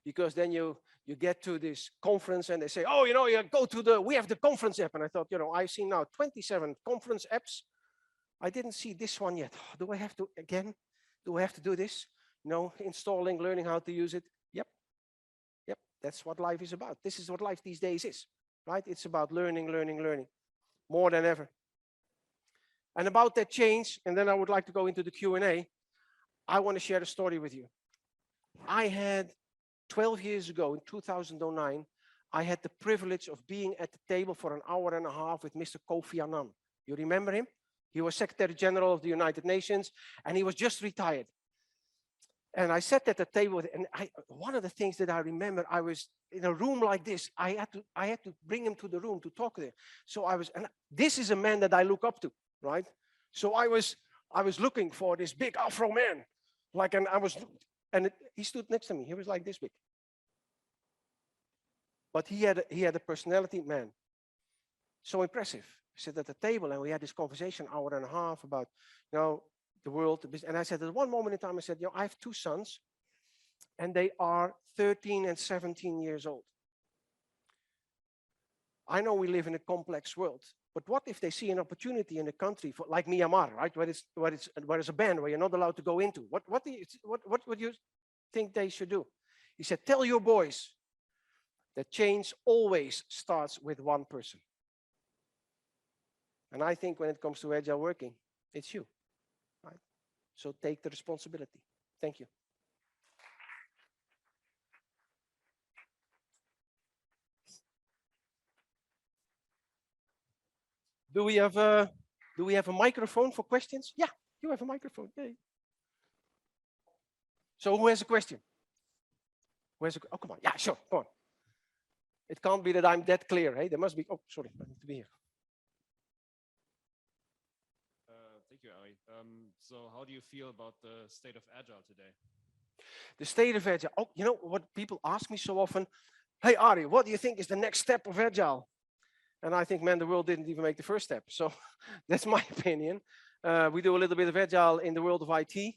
Because then you get to this conference and they say, oh, you know, you go to we have the conference app. And I thought, you know, I've seen now 27 conference apps. I didn't see this one yet. Do I have to, again, do I have to do this? No, installing, learning how to use it. Yep, that's what life is about. This is what life these days is, right? It's about learning, more than ever. And about that change, and then I would like to go into the Q&A, I want to share a story with you. I had 12 years ago, in 2009, I had the privilege of being at the table for an hour and a half with Mr. Kofi Annan. You remember him? He was Secretary General of the United Nations, and he was just retired. And I sat at the table, and one of the things that I remember, I was in a room like this. I had to bring him to the room to talk there. So and this is a man that I look up to, right? So I was looking for this big Afro man, he stood next to me. He was like this big. But he had a personality, man. So impressive. We sat at the table and we had this conversation, hour and a half, about, you know, the world. And I said, at one moment in time, I said, you know, I have two sons and they are 13 and 17 years old. I know we live in a complex world, but what if they see an opportunity in a country like Myanmar, right, where it's a ban, where you're not allowed to go into? What would you think they should do? He said, tell your boys that change always starts with one person. And I think when it comes to agile working, it's you, right? So take the responsibility. Thank you. Do we have a microphone for questions? Yeah, you have a microphone. Yay. So who has a question? Oh, come on. Yeah, sure. Come on. It can't be that I'm that clear. Hey, there must be. Oh, sorry, I need to be here. Thank you, Arie. So how do you feel about the state of Agile today? The state of Agile. Oh, you know what people ask me so often? Hey, Arie, what do you think is the next step of Agile? And I think, man, the world didn't even make the first step. So that's my opinion. We do a little bit of Agile in the world of IT.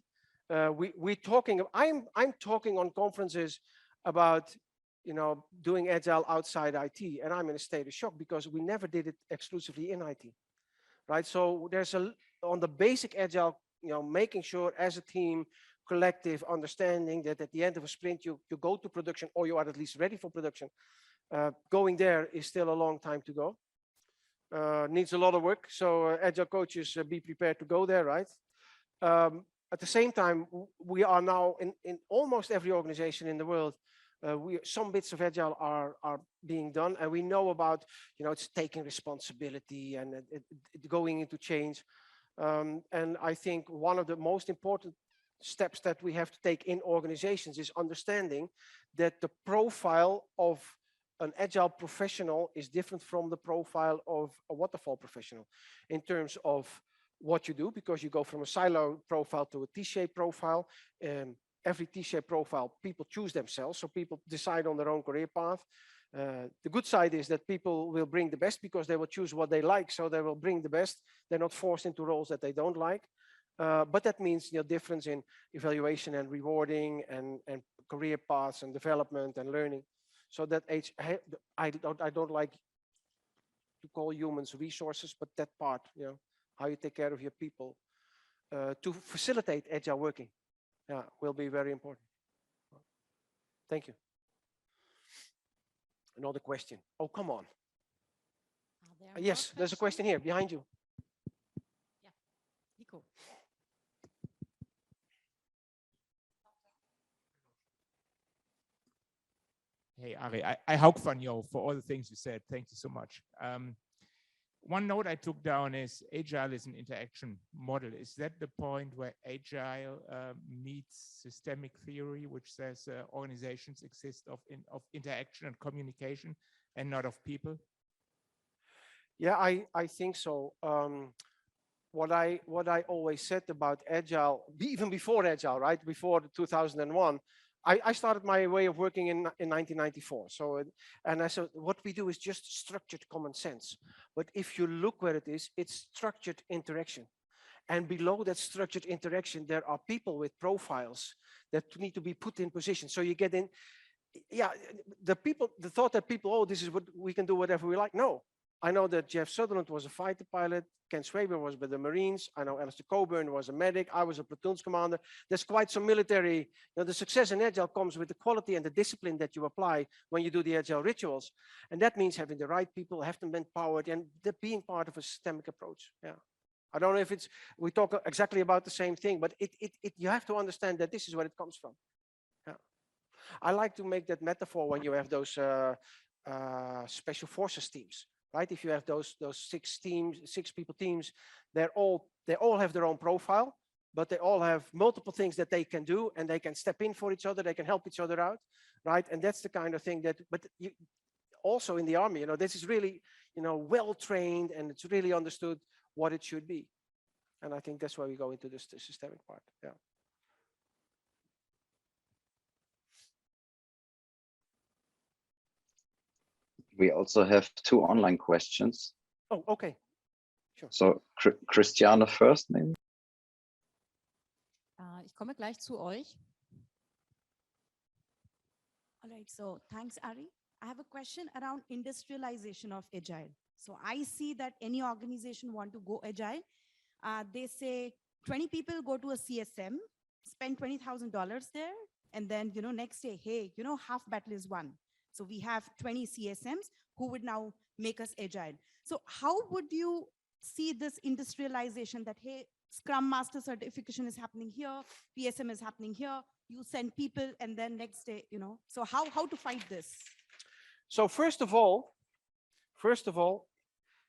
I'm talking on conferences about, you know, doing Agile outside IT, and I'm in a state of shock because we never did it exclusively in IT, right? So there's on the basic Agile, you know, making sure as a team, collective understanding that at the end of a sprint, you go to production, or you are at least ready for production. Going there is still a long time to go. Needs a lot of work. So Agile coaches, be prepared to go there, right? At the same time, we are now in almost every organization in the world, some bits of Agile are being done, and we know about, you know, it's taking responsibility and going into change. And I think one of the most important steps that we have to take in organizations is understanding that the profile of an Agile professional is different from the profile of a waterfall professional in terms of what you do, because you go from a silo profile to a T-shaped profile. Every T-shaped profile, people choose themselves, so people decide on their own career path. The good side is that people will bring the best because they will choose what they like, so they will bring the best. They're not forced into roles that they don't like. But that means, you know, difference in evaluation and rewarding and career paths and development and learning. So that I don't like to call humans resources, but that part, you know, how you take care of your people to facilitate Agile working, will be very important. Thank you. Another question. Oh, come on. Yes, there's a question here behind you. Yeah, Nico. Hey, Arie, I hope van you for all the things you said. Thank you so much. One note I took down is Agile is an interaction model. Is that the point where Agile meets systemic theory, which says organizations exist of interaction and communication and not of people? Yeah, I think so. what I always said about Agile, even before Agile, right? Before 2001, I started my way of working in 1994. So, and I said, what we do is just structured common sense. But if you look where it is, it's structured interaction. And below that structured interaction, there are people with profiles that need to be put in position. So you get in, yeah, the thought that people, oh, this is what we can do whatever we like. No, I know that Jeff Sutherland was a fighter pilot. Ken Swaber was with the Marines. I know Alistair Coburn was a medic. I was a platoon's commander. There's quite some military, the success in Agile comes with the quality and the discipline that you apply when you do the Agile rituals. And that means having the right people, have them empowered, and being part of a systemic approach. Yeah. I don't know if we talk exactly about the same thing, but you have to understand that this is where it comes from. Yeah. I like to make that metaphor when you have those special forces teams, right? If you have those 6 people teams, they all have their own profile, but they all have multiple things that they can do, and they can step in for each other, they can help each other out, right? And that's the kind of thing that, but also in the army, this is really, well trained, and it's really understood what it should be. And I think that's why we go into this systemic part. Yeah. We also have 2 online questions. Oh, okay. Sure. So Christiane first, maybe. Ich komme gleich zu euch. All right, so thanks, Arie. I have a question around industrialization of Agile. So I see that any organization want to go Agile. They say 20 people go to a CSM, spend $20,000 there, and then, next day, hey, half battle is won. So we have 20 CSMs who would now make us Agile. So how would you see this industrialization that, hey, Scrum Master certification is happening here, PSM is happening here, you send people, and then next day, so how to fight this? So first of all,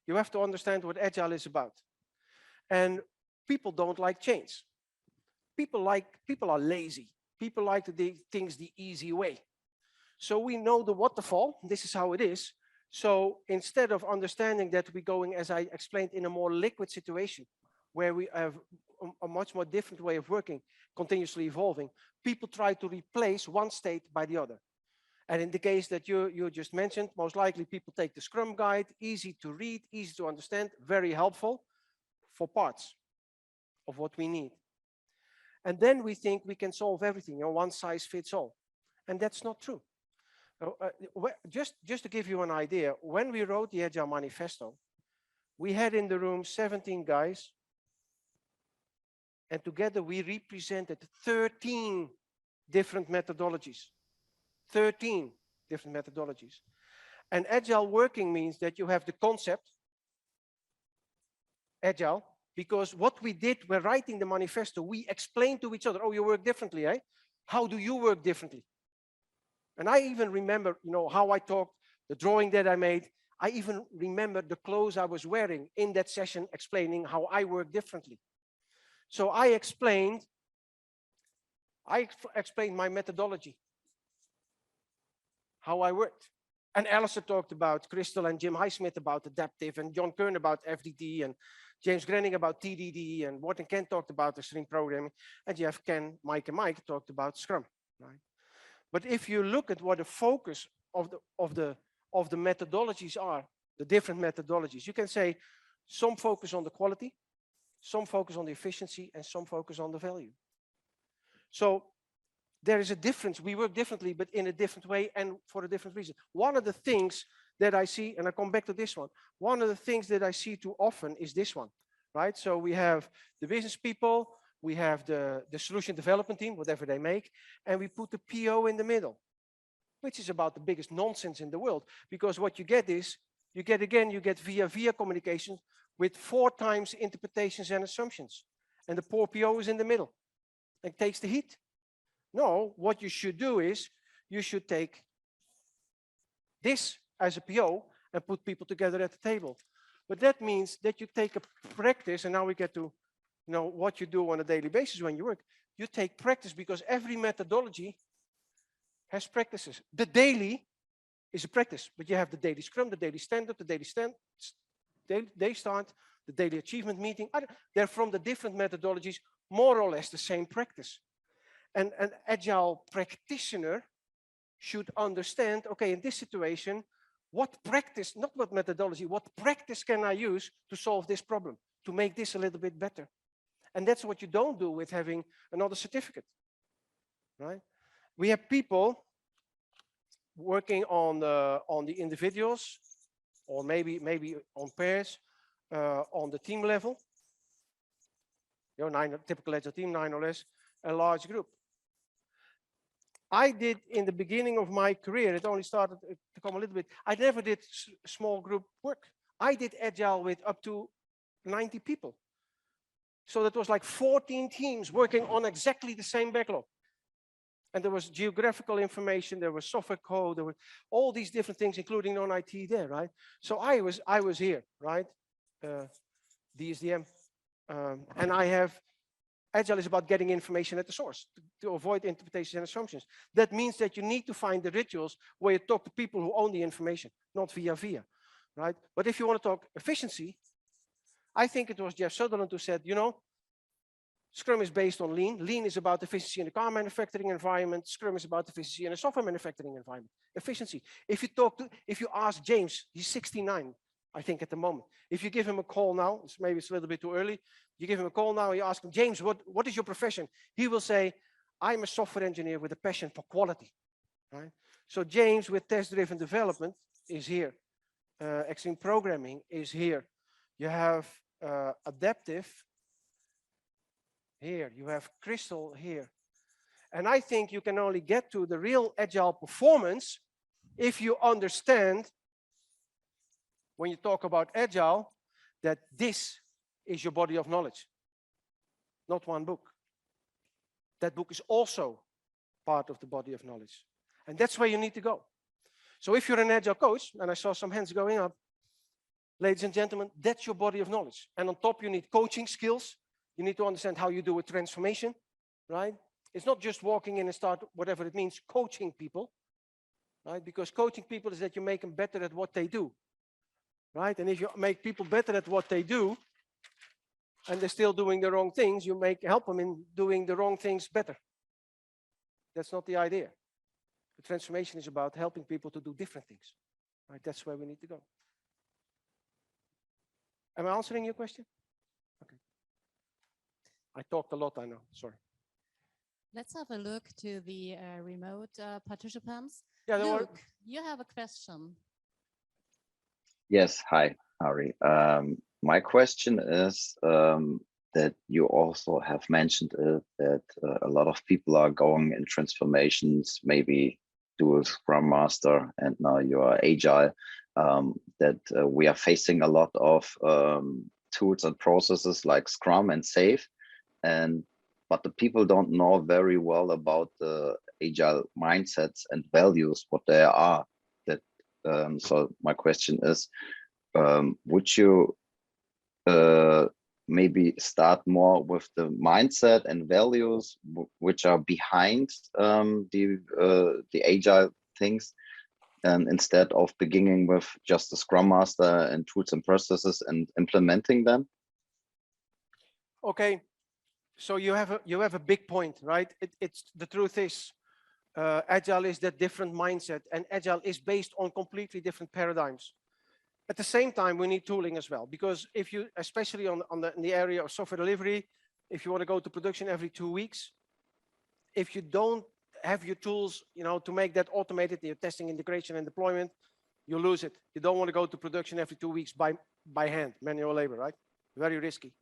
you have to understand what Agile is about. And people don't like change. People are lazy. People like to do things the easy way. So we know the waterfall, this is how it is. So instead of understanding that we're going, as I explained, in a more liquid situation, where we have a much more different way of working, continuously evolving, people try to replace one state by the other. And in the case that you just mentioned, most likely people take the Scrum guide, easy to read, easy to understand, very helpful for parts of what we need. And then we think we can solve everything, one size fits all. And that's not true. Just to give you an idea, when we wrote the Agile Manifesto, we had in the room 17 guys, and together we represented 13 different methodologies. 13 different methodologies. And Agile working means that you have the concept, Agile, because what we did when writing the manifesto, we explained to each other, oh, you work differently, eh? How do you work differently? And I even remember, how I talked, the drawing that I made. I even remember the clothes I was wearing in that session, explaining how I work differently. So I explained my methodology, how I worked. And Alistair talked about, Crystal and Jim Highsmith about adaptive, and John Kern about FDD, and James Grenning about TDD, and Ward and Ken talked about extreme programming, and Jeff, Ken, Mike, and Mike talked about Scrum. Right? But if you look at what the focus of the methodologies are, the different methodologies, you can say some focus on the quality, some focus on the efficiency, and some focus on the value. So there is a difference. We work differently, but in a different way and for a different reason. One of the things that I see, and I come back to this one of the things that I see too often is this one, right? So we have the business people, we have the solution development team, whatever they make, and we put the PO in the middle, which is about the biggest nonsense in the world. Because what you get is, you get via communication with 4 times interpretations and assumptions. And the poor PO is in the middle and takes the heat. No, what you should do is, you should take this as a PO and put people together at the table. But that means that you take a practice, and now we get to what you do on a daily basis when you work. You take practice, because every methodology has practices. The daily is a practice, but you have the daily Scrum, the daily stand-up, the daily day start, the daily achievement meeting. They're from the different methodologies, more or less the same practice. And an agile practitioner should understand, okay, in this situation, what practice, not what methodology, what practice can I use to solve this problem, to make this a little bit better? And that's what you don't do with having another certificate, right? We have people working on the individuals, or maybe on pairs, on the team level. You know, typical agile team, 9 or less, a large group. I did in the beginning of my career, it only started to come a little bit. I never did small group work. I did agile with up to 90 people. So that was like 14 teams working on exactly the same backlog. And there was geographical information, there was software code, there were all these different things, including non-IT there, right? So I was here, right? DSDM. And I have, Agile is about getting information at the source to avoid interpretations and assumptions. That means that you need to find the rituals where you talk to people who own the information, not via, right? But if you want to talk efficiency, I think it was Jeff Sutherland who said, you know, Scrum is based on Lean. Lean is about efficiency in the car manufacturing environment. Scrum is about efficiency in a software manufacturing environment. Efficiency. If you ask James, he's 69, I think at the moment. If you give him a call now, maybe it's a little bit too early. You give him a call now, you ask him, James, what is your profession? He will say, I'm a software engineer with a passion for quality, right? So James with test-driven development is here. Extreme programming is here. You have adaptive here, you have Crystal here. And I think you can only get to the real agile performance if you understand, when you talk about agile, that this is your body of knowledge, not one book. That book is also part of the body of knowledge. And that's where you need to go. So if you're an agile coach, and I saw some hands going up, ladies and gentlemen, that's your body of knowledge. And on top, you need coaching skills. You need to understand how you do a transformation, right? It's not just walking in and start, whatever it means, coaching people, right? Because coaching people is that you make them better at what they do, right? And if you make people better at what they do, and they're still doing the wrong things, you help them in doing the wrong things better. That's not the idea. The transformation is about helping people to do different things, right? That's where we need to go. Am I answering your question? Okay. I talked a lot, I know, sorry. Let's have a look to the remote participants. Yeah, Luke, you have a question. Yes, hi, Arie. My question is that you also have mentioned that a lot of people are going in transformations, maybe do a Scrum Master, and now you are Agile, that we are facing a lot of tools and processes like Scrum and Safe, but the people don't know very well about the Agile mindsets and values, what they are. So my question is, would you maybe start more with the mindset and values which are behind the Agile things, and instead of beginning with just the Scrum Master and tools and processes and implementing them? Okay, so you have a big point, right? It's the truth is, Agile is that different mindset, and Agile is based on completely different paradigms. At the same time, we need tooling as well, because if you, especially in the area of software delivery, if you want to go to production every 2 weeks, if you don't have your tools, you know, to make that automated, your testing, integration, and deployment, you lose it. You don't want to go to production every 2 weeks by hand, manual labor, right? Very risky.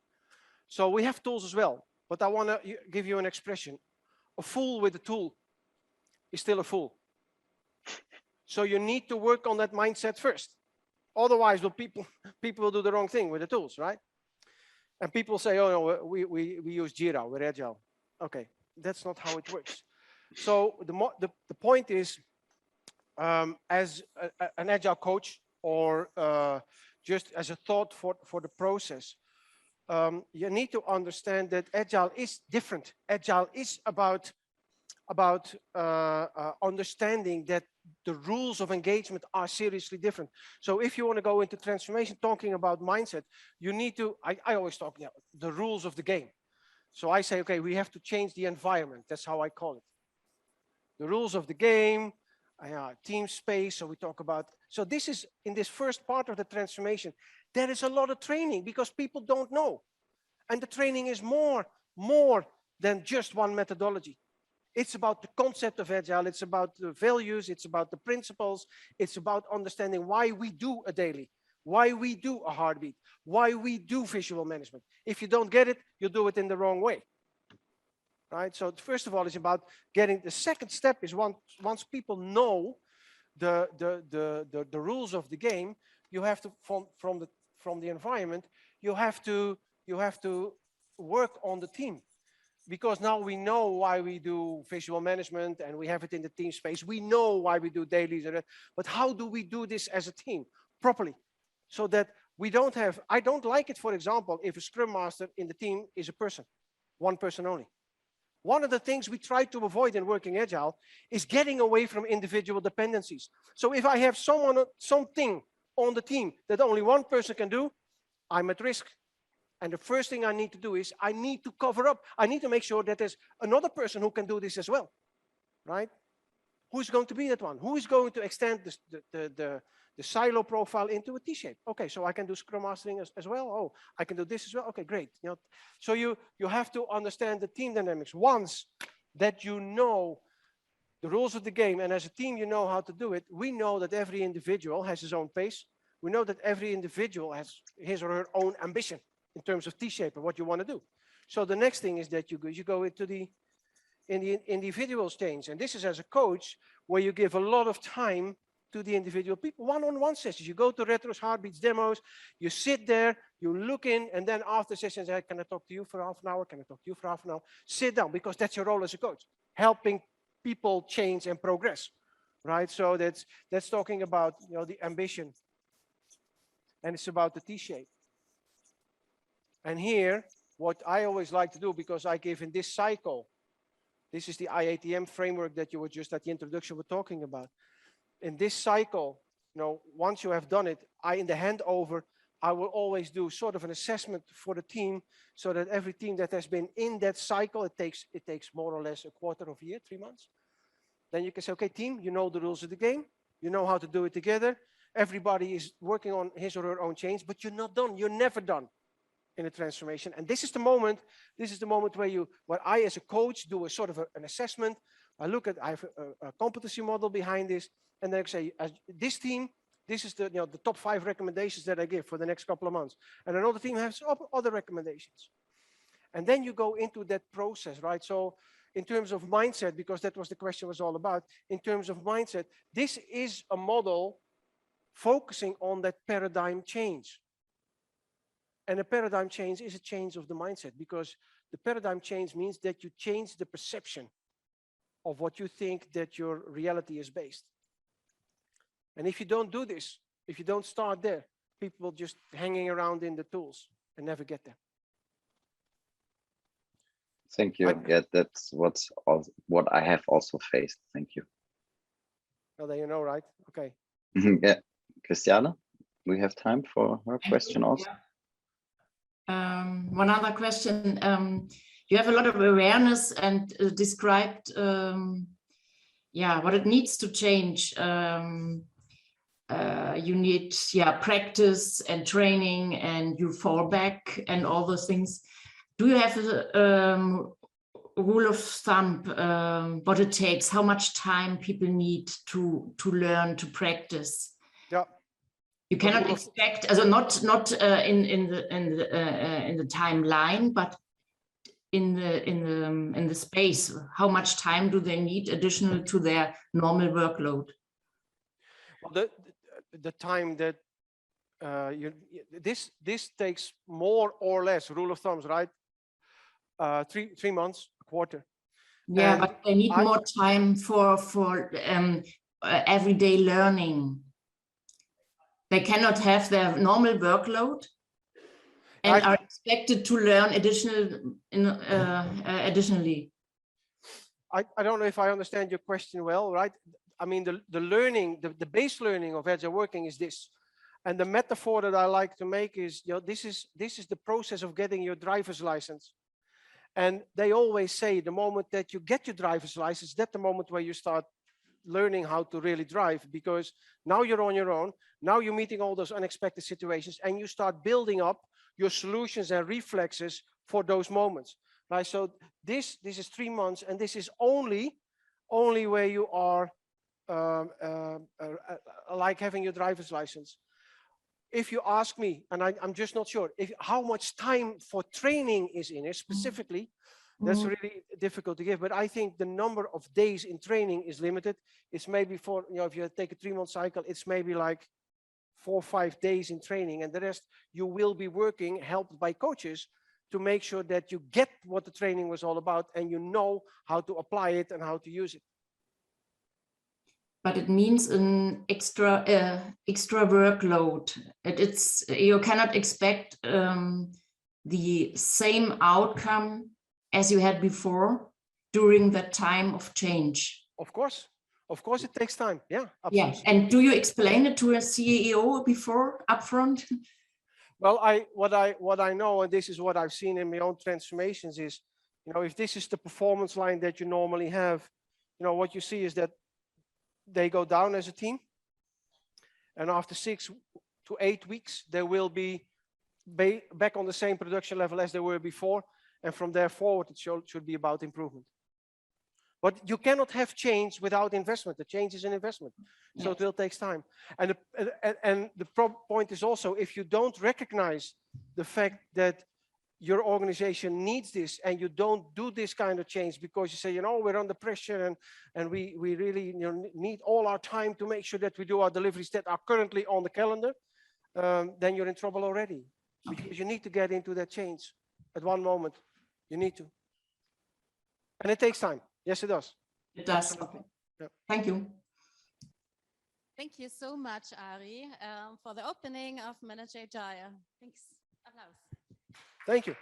So we have tools as well, but I want to give you an expression. A fool with a tool is still a fool. So you need to work on that mindset first. Otherwise, people will do the wrong thing with the tools, right? And people say, oh, no, we use Jira, we're Agile. Okay, that's not how it works. So the point is, as an Agile coach, or just as a thought for the process, you need to understand that Agile is different. Agile is about about understanding that the rules of engagement are seriously different. So if you want to go into transformation, talking about mindset, you need to, I always talk, the rules of the game. So I say, okay, we have to change the environment. That's how I call it. The rules of the game, team space. So we talk about, so this is in this first part of the transformation, there is a lot of training because people don't know. And the training is more than just one methodology. It's about the concept of Agile. It's about the values. It's about the principles. It's about understanding why we do a daily, why we do a heartbeat, why we do visual management. If you don't get it, you do it in the wrong way. Right? So first of all, it's about getting, the second step is once people know the rules of the game, you have to, from the environment, you have to work on the team. Because now we know why we do visual management and we have it in the team space. We know why we do dailies, but how do we do this as a team properly? So that we don't have, I don't like it, for example, if a scrum master in the team is a person, one person only. One of the things we try to avoid in working Agile is getting away from individual dependencies. So if I have something on the team that only one person can do, I'm at risk. And the first thing I need to do is I need to cover up. I need to make sure that there's another person who can do this as well, right? Who's going to be that one? Who is going to extend the silo profile into a T-shape? Okay, so I can do Scrum Mastering as well. Oh, I can do this as well. Okay, great. You know, so you have to understand the team dynamics. Once that you know the rules of the game, and as a team you know how to do it, we know that every individual has his own pace. We know that every individual has his or her own ambition in terms of T-shape and what you want to do. So the next thing is that you go into the individuals change. And this is as a coach where you give a lot of time to the individual people, one-on-one sessions. You go to retros, heartbeats, demos, you sit there, you look in, and then after sessions, hey, can I talk to you for half an hour? Can I talk to you for half an hour? Sit down, because that's your role as a coach, helping people change and progress, right? So that's talking about, you know, the ambition, and it's about the T-shape. And here, what I always like to do, because I give in this cycle, this is the IATM framework that you were just at the introduction were talking about. In this cycle, you know, once you have done it, in the handover, I will always do sort of an assessment for the team, so that every team that has been in that cycle, it takes more or less a quarter of a year, 3 months. Then you can say, okay, team, you know the rules of the game, you know how to do it together. Everybody is working on his or her own change, but you're not done. You're never done in a transformation. And this is the moment where I as a coach do a sort of an assessment. I have a competency model behind this, and then I say, as this team, this is the top 5 recommendations that I give for the next couple of months. And another team has other recommendations. And then you go into that process, right? So in terms of mindset, because that was the question was all about, in terms of mindset, this is a model focusing on that paradigm change. And a paradigm change is a change of the mindset, because the paradigm change means that you change the perception of what you think that your reality is based. And if you don't do this, if you don't start there, people will just hanging around in the tools and never get there. Thank you. Yeah, that's what I have also faced. Thank you. Well, then you know, right? Okay. Yeah, Christiane, we have time for her question also. One other question. You have a lot of awareness and described, what it needs to change. You need, practice and training, and you fall back and all those things. Do you have a rule of thumb, what it takes, how much time people need to learn, to practice? Yeah. You cannot expect, not in the timeline, but in the space. How much time do they need additional to their normal workload? Well, the time that this takes more or less, rule of thumbs, right? 3 months, a quarter. Yeah, and but they need more time for everyday learning. They cannot have their normal workload and are expected to learn additionally. I don't know if I understand your question well, right? I mean, the learning, the base learning of agile working is this. And the metaphor that I like to make is, this is the process of getting your driver's license. And they always say the moment that you get your driver's license, that's the moment where you start learning how to really drive, because now you're on your own. Now you're meeting all those unexpected situations, and you start building up your solutions and reflexes for those moments, right? So this is 3 months, and this is only where you are like having your driver's license. If you ask me, and I'm just not sure how much time for training is in it specifically, that's really difficult to give. But I think the number of days in training is limited. It's maybe for, if you take a 3-month cycle, it's maybe like 4 or 5 days in training, and the rest you will be working, helped by coaches, to make sure that you get what the training was all about, and you know how to apply it and how to use it. But it means an extra workload. You cannot expect the same outcome as you had before during that time of change. Of course, it takes time. Yeah, absolutely. Yeah. And do you explain it to a CEO before, upfront? Well, what I know, and this is what I've seen in my own transformations, is, if this is the performance line that you normally have, what you see is that they go down as a team, and after 6 to 8 weeks, they will be back on the same production level as they were before, and from there forward, it should be about improvement. But you cannot have change without investment. The change is an investment, so yes. It will take time. And the point is also, if you don't recognize the fact that your organization needs this, and you don't do this kind of change because you say, we're under pressure, and we really need all our time to make sure that we do our deliveries that are currently on the calendar, then you're in trouble already. Because you need to get into that change at one moment. You need to. And it takes time. Yes, it does. It does. Okay. Yeah. Thank you. Thank you so much, Arie, for the opening of Manage Agile. Thanks. Applaus. Thank you.